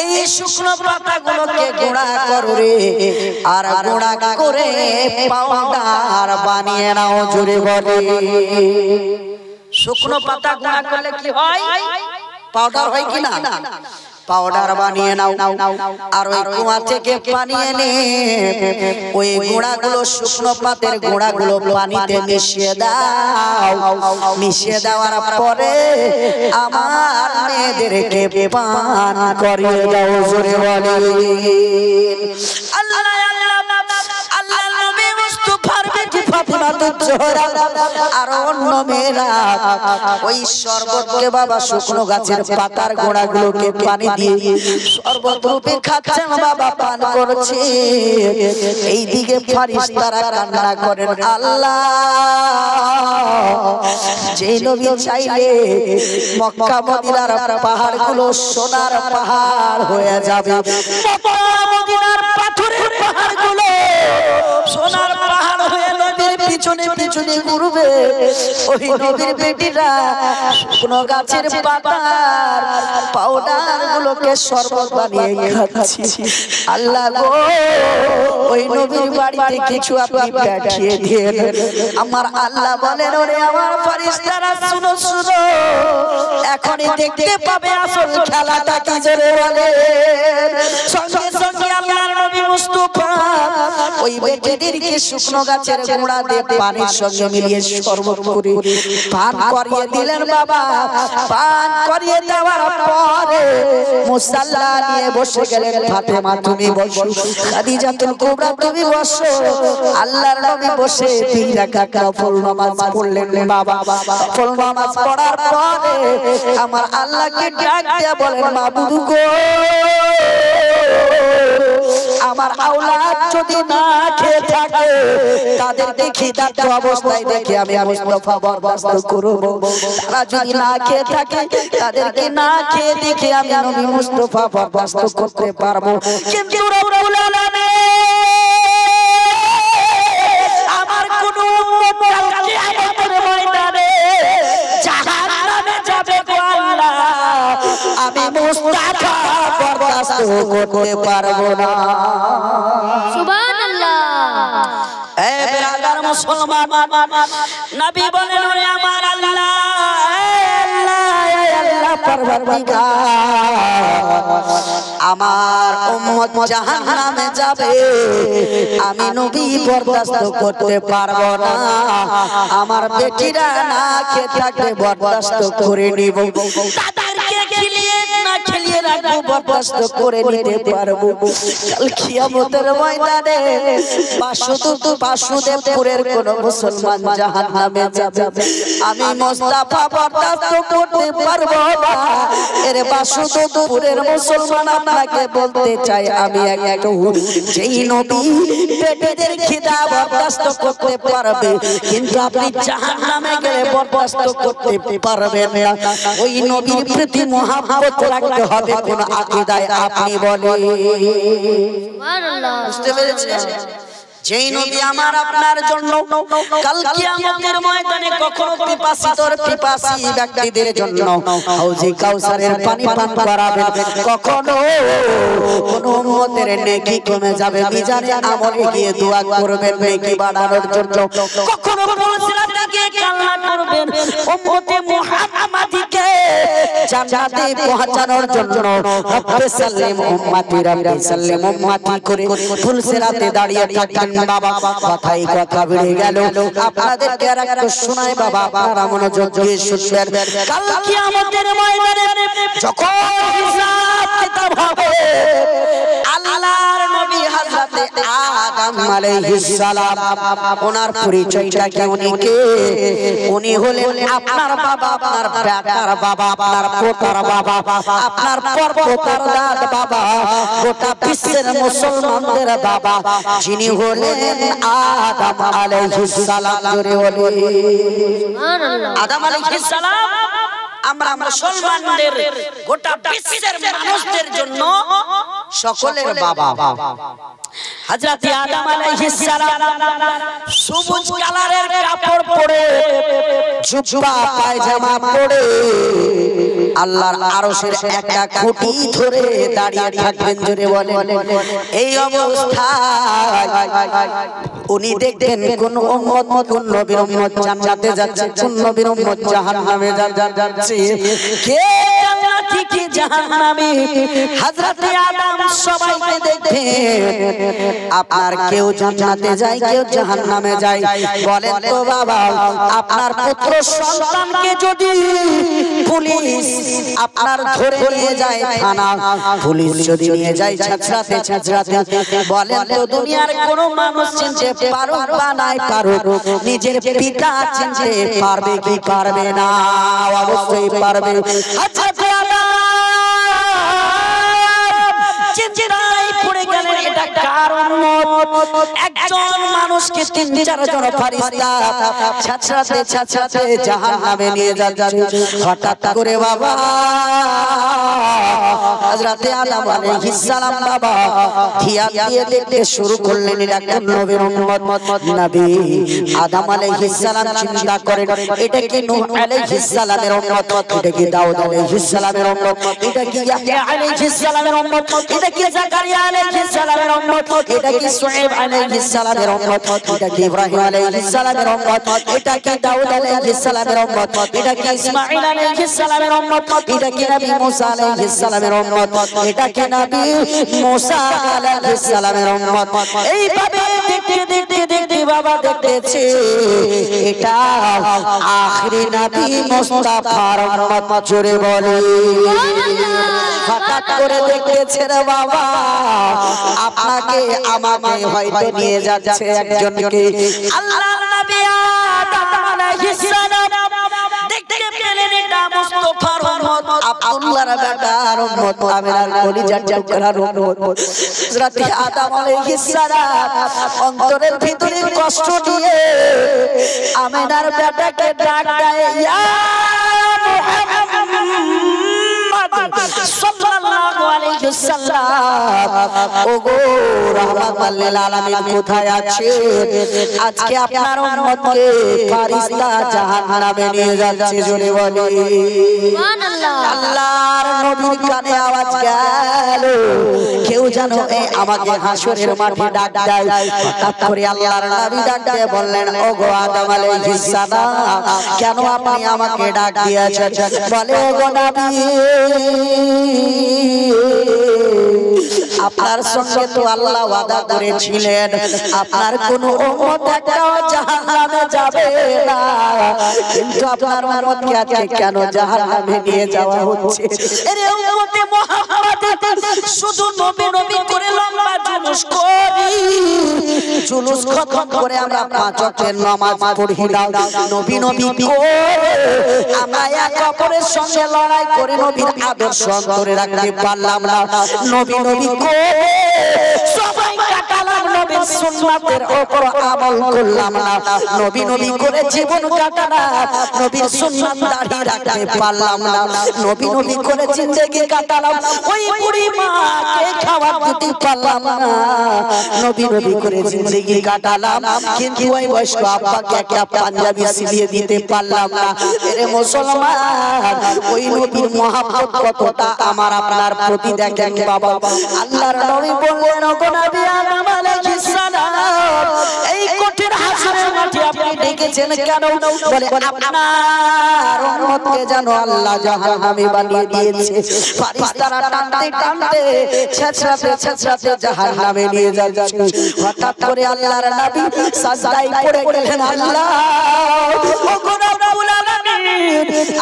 এই শুকনো পাতাগুলোকে গুঁড়া করো রে, আর গুঁড়া করে পাউডার বানিয়ে নাও জোরে বলে। শুকনো পাতা গুঁড়া করলে কি হয়? পাউডার হয় কি না? পাউডার বানিয়ে নাও, আর ওই কুয়া থেকে পানি এনে ওই গুঁড়াগুলো শুকনো পাতের গুঁড়াগুলো পানিতে মিশিয়ে দাও। মিশিয়ে দেওয়ার পরে আমার মেয়েদেরকে পান করিয়ে দাও জোরে বলে। আল্লাহ আল্লাহ নবী মুস্তাফার বেটি ফাতিমা জোহরা আর অন্য মেয়েরা ওই শরবতকে বাবা শুকনো গাছের পাতার গোড়াগুলোকে পানি দিয়ে শরবত রূপে খাচ্ছেন বাবা, পান করছে। এইদিকে ফেরেশতারা কান্না করেন, আল্লাহ যে নবী চাইলে মক্কা মদিনার পাহাড়গুলো সোনার পাহাড় হয়ে যাবে, মক্কা মদিনার পাথরের পাহাড়গুলো সোনার পাহাড় হয়ে নবীর পিছনে পিছনে ঘুরবে। ওই নবীর বেটিরা শুকনো গাছের পাতার পাউডার গুলোকে শরবত বানিয়ে খাচ্ছে। আল্লাহ গো, ওই নবীর বাড়িতে কিছু আপনি পাঠিয়ে দিয়েন। আমার আল্লাহ বলেন, ওরে আমার ফেরেশতারা শুনো শুনো, এখনই দেখতে পাবে আসল খেলাটা কি জোরে বলে। সঙ্গে সঙ্গে আল্লাহর নবী মুস্তাফা ওই বেটিদেরকে শুকনো গাছের গুঁড়া দিয়ে পানির সঙ্গে মিলিয়ে শরবত করে পান করিয়ে দিলেন বাবা। পান করিয়ে দেওয়ার পরে মুসাল্লা নিয়ে বসে গেলেন। ফাতেমা তুমি বসো, খাদিজাতুল কুবরা তুমি বসো। আল্লাহর নবী বসে 2 রাকাত নফল নামাজ পড়লেন বাবা। নফল নামাজ পড়ার পরে আমার আল্লাহকে ডাক দিয়ে বলেন, মাবুদ গো, আমার আওলাদ যদি না খেয়ে থাকে তাদেরকে খিদার্ত অবস্থায় দেখে আমি মুস্তাফা বরদাস্ত করব। তারা যদি না খেয়ে থাকে তাদেরকে না খেয়ে দেখে আমি নবী মুস্তাফা বরদাস্ত করতে পারবো। কিন্তু রব্বুল আলামিন আমার কোন উম্মত কিয়ামতের ময়দানে জাহান্নামে যাবে গো আল্লাহ, আমি মুস্তাফা বরদাস্ত করতে পারবো না। সুবহানাল্লাহ। এ বেরাদার মুসলমান, নবী বলেন, ওরে আমার আল্লাহ, আল্লাহ আমার উম্মত জাহান্নামে যাবে, আমি নবী বরদাস্ত করতে পারবো না। আমার বেটিরা না খেয়ে থাকবে, বরদাস্ত করে নিব। তাদেরকে খিলিয়ে না খিলিয়ে রাখবো, বরদাস্ত করে নিতে পারবো। কাল কিয়ামতের ময়দানে বাসুদেবপুরের কোন মুসলমান জাহান্নামে যাবে, আমি মুস্তাফা বরদাস্ত করতে পারবো না। এর বাসুদেবপুরের মুসলমান আপনাকে বলতে চাই, আমি একটু যেই নবী পেটের খিদা বরদাস্ত করতে পারবে, কিন্তু আপনি জাহান্নামে গেলে বরদাস্ত করতে পারবেন না। ওই নবীর প্রতি মহব্বত রাখতে হবে কোন আকীদায়, আপনি বলেন। সুবহানাল্লাহ। বুঝতে পেরেছেন? যেই নবী আমার আপনার জন্য কাল কিয়ামতের ময়দানে কখনো পিপাসী ব্যক্তিদের জন্য হাউজে কাউসারের পানি পান করাবেন, কখনো কোন উম্মতের নেকি কমে যাবে, মিজানে আমলে গিয়ে দোয়া করবেন নেকি বাড়ানোর জন্য, কখনো পুলসিরাতকে কান্না করবেন উম্মতে মুহাম্মাদিকে জান্নাতে পৌঁছানোর জন্য। রব্বে সাল্লিম উম্মতি, রব্বে সাল্লিম উম্মতি করে পুলসিরাতে দাঁড়িয়ে থাকবেন। বাবা কথাই কথা বেড়ে গেল, আপনাদেরকে আর একটা শোনাই বাবা, আপনারা মনোযোগ দিয়ে শুনবেন। কাল কিয়ামতের ময়দানে যখন হিসাব কিতাব হবে, আল্লাহর নবী হযরতে আদম আলাইহিস সালাম, ওনার পরিচয়টা কি? উনি কে? উনি হলেন আপনার বাবা, আপনার বেটার বাবা, আপনার পোতার বাবা, আপনার পরপোতার দাদ বাবা, গোটা বিশ্বের মুসলমানদের বাবা, যিনি হলেন আদম আলাইহিস সালাম। জোরে বলি আদম আলাইহিস সালাম। আমরা মুসলমানদের গোটা বিশ্বের মানুষদের জন্য সকলের বাবা। হযরত আদম আলাইহিস সালাম সবুজ কালারের কাপড় পরে, জুব্বা পায়জামা পরে আল্লাহর আরশের একটা খুঁটি ধরে দাঁড়িয়ে থাকবেন। জোরে বলেন। এই অবস্থায় উনি দেখবেন কোন উম্মত কোন নবীর উম্মত জান্নাতে যাচ্ছে, কোন নবীর উম্মত জাহান্নামে যাচ্ছে। কে জান্নাতি কে জাহান্নামী? হযরত আদম সবাইকে দেখবেন, আপনার কেউ জান্নাতে যায়, কেউ জাহান্নামে যায়। বলেন তো বাবা, আপনার পুত্র সন্তানকে যদি পুলিশ আপনার ধরে নিয়ে যায় থানা, পুলিশ যদি নিয়ে যায় ছাঁচড়াতে, বলেন তো দুনিয়ার কোন মানুষ চিনতে পারুক বা নাই পারুক, নিজের পিতা চিনতে পারবে কি পারবে না? অবশ্যই পারবে। আচ্ছা একজন মানুষকে ৩-৪ জন ফেরেশতা ছাঁচড়াতে জাহান্নামে নিয়ে যাচ্ছে। হঠাৎ করে বাবা হযরত আদম আলাইহিস সালাম বাবা ধিয়া দিয়ে দেখতে শুরু করলেন, একজন নবীর উম্মত নবী আদম আলাইহিস সালাম চিন্তা করেন, এটা কি নূহ আলাইহিস সালামের উম্মত, এটা কি দাউদ আলাইহিস সালামের উম্মত, এটা কি ইয়াহইয়া আলাইহিস সালামের উম্মত, এটা কি জাকারিয়া আলাইহিস সালামের উম্মত, এটা কি শুআয়ব আলাইহিস সালামের উম্মত, এটা কি ইব্রাহিম আলাইহিস সালামের উম্মত, এটা কি দাউদ আলাইহিস সালামের উম্মত, এটা কি ইসমাঈল আলাইহিস সালামের উম্মত, এটা কি নবী মুসা আলাইহিস সালামের উম্মত, এটা কি নবী মুসা আলাইহিস সালামের উম্মত। এইভাবে দেখতে দেখতে দেখতে বাবা দেখতেছে এটা আখরি নবী মুস্তাফার উম্মত। জোরে বলে হঠাৎ করে দেখতেছে রে বাবা, আপনাকে আমাকে হয়তো নিয়ে যাচ্ছে একজনকে। আল্লাহর নবী আদম আলাইহিস সালাম দেখতে পেলেন এটা মুস্তাফার উম্মত, আব্দুল্লাহর বেটার উম্মত, আমিনার কলিজার টুকরার উম্মত। হযরত আদম আলাইহিস সালাম অন্তরের ভিতরে কষ্ট দিয়ে আমিনার বেটাকে ডাক দেয়, ইয়া মুহাম্মদ সাল্লাল্লাহু আলাইহি ওয়াসাল্লাম, ওগো রাহমাতুল লিল আলামিন কোথায় আছে? আজকে আপনার উম্মতকে ফেরেশতা জাহান্নামে নিয়ে যাচ্ছে। জোরে বলি সুবহানাল্লাহ। আল্লাহর নবীর কানে আওয়াজ গেল কেউ জানো আমাকে হাসরের মাঠে ডাক দেয় হঠাৎ করে আল্লাহর নবী ডাক দিয়ে বললেন ওগো আদম আলাইহিস সালাম কেন আপনি আমাকে ডাক দিয়েছেন বলে ওগো নবী আপনার সঙ্গে তো আল্লাহ ওয়াদা করেছিলেন আপনার কোনো উম্মত একটাও জাহান্নামে যাবে না কিন্তু আপনার উম্মতকে আজকে কেন জাহান্নামে নিয়ে যাওয়া হচ্ছে আরে উম্মতে মুহাম্মদ শুধু নবী নবী করে লম্বা জুলুস করি জুলুস খতম করে আমরা পাঁচ ওয়াক্তের নামাজ পড়ি না নবী নবী করে আমরা এক অপরের সঙ্গে লড়াই করে নবীর আদর্শ অন্তরে রাখতে পারলাম না নবী নবী করে সবাই কাটালাম নবীর সুন্নাতের উপর আমল করলাম না নবী নবী করে জীবন কাটালাম নবীর সুন্নাত দাঁড়ি রাখতে পারলাম না নবী নবী করে জিন্দেগি কাটালাম ওই বুড়ি মাকে খাবার দিতে পারলাম না নবী নবী করে জিন্দেগি কাটালাম কিন্তু ওই বয়স্ক আব্বাকে একটা পাঞ্জাবি সিলিয়ে দিতে পারলাম না এরে মুসলমান ওই নবীর মহব্বত কতটা আমার আপনার প্রতি দেখেন বাবা আল্লাহর নবী বললেন ওগো নবী আদম আলাইহিস সালাম এই কঠিন হাসরের মাঠে আপনি ডেকেছেন কেন বলে আপনার উম্মতকে জানো আল্লাহ জাহান্নামে বানিয়ে দিয়েছে ফেরেশতারা টানতে টানতে ছেঁচড়াতে জাহান্নামে নিয়ে যাচ্ছে হঠাৎ করে আল্লাহর নবী সাজদায় পড়ে গেলেন আল্লাহ ওগো রব্বুল আলামিন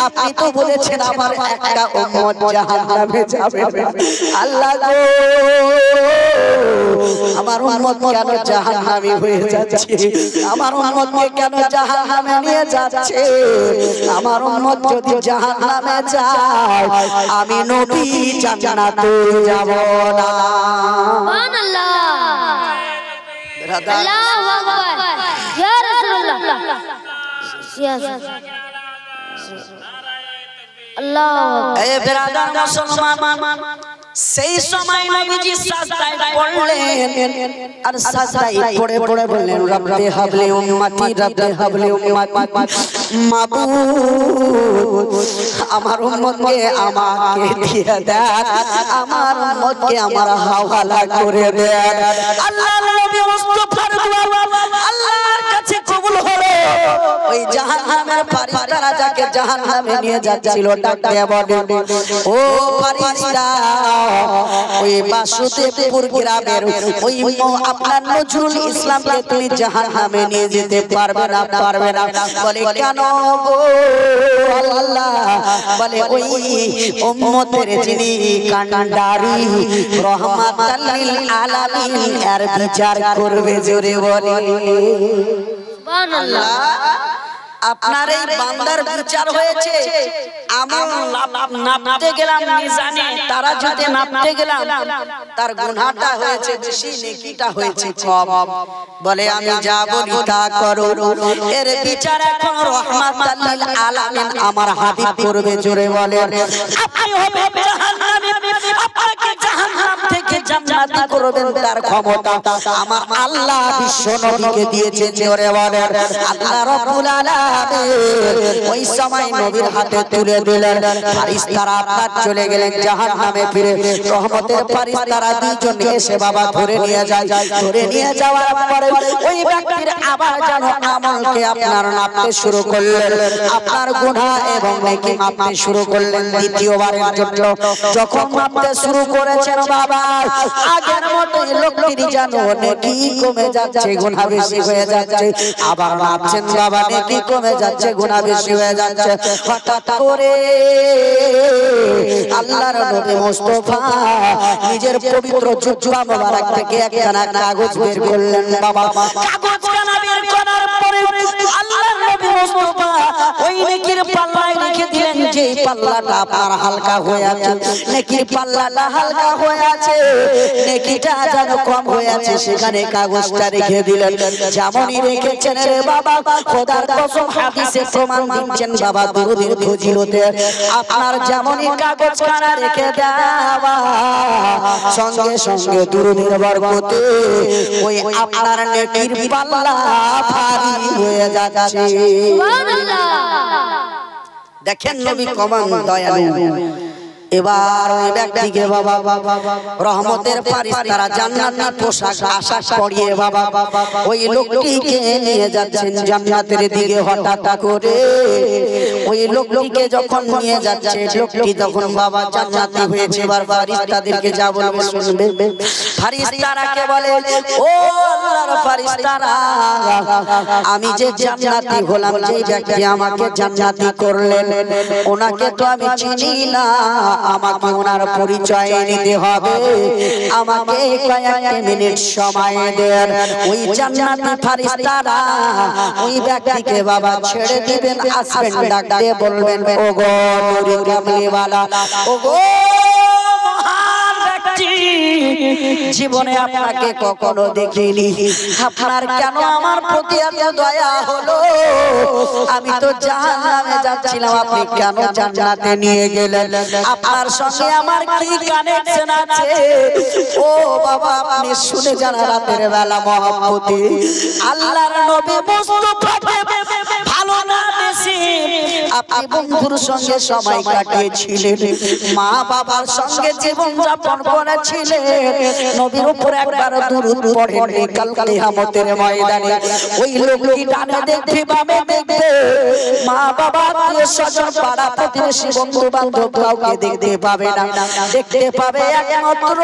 আপনি তো বলেছেন আমার একটা উম্মত জাহান্নামে যাবে আল্লাহ গো আমার উম্মত কেন জাহান্নামী হয়ে যাচ্ছে আমার উম্মতকে কেন জাহান্নামে নিয়ে যাচ্ছে আমার উম্মত যদি জাহান্নামে যায় আমি নবী জান্নাতে যাব না সুবহানাল্লাহ আল্লাহু আকবার ইয়া রাসূলুল্লাহ আল্লাহ এ ব্রাদার মুসলমান সেই সময় নবীজি সাজদায় পড়লেন আর সাজদায় পড়ে পড়ে বললেন রব্বে হাবলি উম্মতি রব্বে হাবলি উম্মতি মাবুদ আমার উম্মতকে আমাকে দিয়ে দেন আমার উম্মতকে আমার হাওয়ালা করে দেন আল্লাহর নবী মুস্তাফার দোয়া আল্লাহর কাছে কবুল হলো ওই জাহান্নামের ফেরেশতারা যাকে জাহান্নামে নিয়ে যাচ্ছিল ডাক দিয়ে বলে ও ফেরেশতা ওই বাসুদেবপুর গ্রামের ওই আপনার নজরুল ইসলামকে তুমি জাহান্নামে নিয়ে যেতে পারবে না বলে কেন গো আল্লাহ বলে ওই উম্মতের যিনি কান্ডারি রহমাতাল লিল আলামিন এর বিচার করবে জোরে বলে সুবহানাল্লাহ আপনার এই বান্দার বিচার হয়েছে আমল নাপতে গেলাম মিজানে তারা যদি নাপতে গেলাম তার গুনাহটা হয়েছে বেশি নেকিটা হয়েছে কম বলে আমি যা বলি তা করো এর বিচার এখন রহমাতাল লিল আলামিন আমার হাবিব করবে জোরে বলে আপনি হবে জাহান্নামে আপনাকে জাহান্নাম থেকে জান্নাতি করবেন তার ক্ষমতা আমার আল্লাহ বিশ্ব নবীকে দিয়েছেন জোরে বলে আল্লাহ রাব্বুল আলামিন ওই সময় নবীর হাতে তুলে দিলেন ফেরেশতারা আপনার চলে গেলেন জাহান্নামে ফিরে রহমতের ফেরেশতারা দুইজন এসে বাবা ধরে নিয়ে যায় ধরে নিয়ে যাওয়ার পরে ওই ব্যক্তির আবার যেন আমলকে আপনার নাপতে শুরু করলেন আপনার গুনাহ এবং নেকি মাপতে শুরু করলেন দ্বিতীয়বারের জন্য যখন মাপতে শুরু করেছেন বাবা আগের মতো লোকটির যেন নেকি কমে যাচ্ছে গুনাহ বেশি হয়ে যাচ্ছে আবার মাপছেন বাবা নেকি কমে যাচ্ছে গুনাহ বেশি হয়ে যাচ্ছে হঠাৎ করে আল্লাহর নবী মুস্তাফা নিজের পবিত্র জুব্বা মোবারক থেকে একখানা কাগজ বের করলেন বাবা কাগজখানা বের করার পরে আল্লাহর নবী মুস্তাফা ওই নেকির পাল্লায় রেখে দিলেন যে পাল্লাটা আপনার হালকা হয়ে আছে নেকির পাল্লাটা হালকা হয়ে আছে নেকিটা যেন কম হয়ে আছে সেখানে কাগজটা রেখে দিলেন যেমনই রেখেছেন রে বাবা খোদার কসম হাদিসে প্রমাণ দিচ্ছেন বাবা দুরুদের ফজিলতে আপনার যেমনই কাগজখানা রেখে দেওয়া সঙ্গে সঙ্গে দুরুদের বরকতে ওই আপনার নেকির পাল্লা ভারী হয়ে যাচ্ছে সুবহানাল্লাহ দেখেন নবী কমান দয়ালু এবার ওই ব্যক্তিকে বাবা রহমতের ফারিস্তারা জান্নাতি পোশাক আশাক পরিয়ে বাবা ওই লোকটিকে নিয়ে যাচ্ছেন জান্নাতের দিকে। হঠাৎ করে ওই লোকটিকে যখন নিয়ে যাচ্ছে লোকটি তখন বাবা জান্নাতি হয়েছে। এবার ফারিস্তাদেরকে যা বলবে শুনবে। ফারিস্তারাকে বলে, ও আল্লাহর ফারিস্তারা, আমি যে জান্নাতি হলাম, যে ব্যক্তি আমাকে জান্নাতি করলেন ওনাকে তো আমি চিনি না, আমাকে ওনার পরিচয় নিতে হবে, আমাকে কয়েক মিনিট সময় দেন। ওই জান্নাতি ফারিস্তারা ওই ব্যক্তিকে বাবা ছেড়ে দিবেন, আসবেন, ডাক দিয়ে বলবেন, ওগো নূরে কামলিওয়ালা, ওগো মহান ব্যক্তি, জীবনে আপনাকে কখনো দেখিনি, আপনার কেন আমার প্রতি এত দয়া হলো? আমি তো জাহান্নামে যাচ্ছিলাম, আপনি কেন জান্নাতে নিয়ে গেলেন? আপনার সঙ্গে আমার কি কানেকশন আছে? ও বাবা, আপনি শুনে যান, রাতের বেলা মহব্বতে আল্লাহর নবী মুস্তাফাকে ভালো না বেশি আপনি বন্ধুর সঙ্গে সময় কাটিয়েছিলেন, মা বাবার সঙ্গে জীবন যাপন করেছিলেন, নবীর উপর একবার দুরূদ পড়েননি, কাল কিয়ামতের ময়দানে ওই লোকটি ডানে দেখবে বামে দেখবে, মা বাবা আত্মীয় স্বজন পাড়া প্রতিবেশী বন্ধু বান্ধব কাউকে দেখতে পাবে না, দেখতে পাবে একমাত্র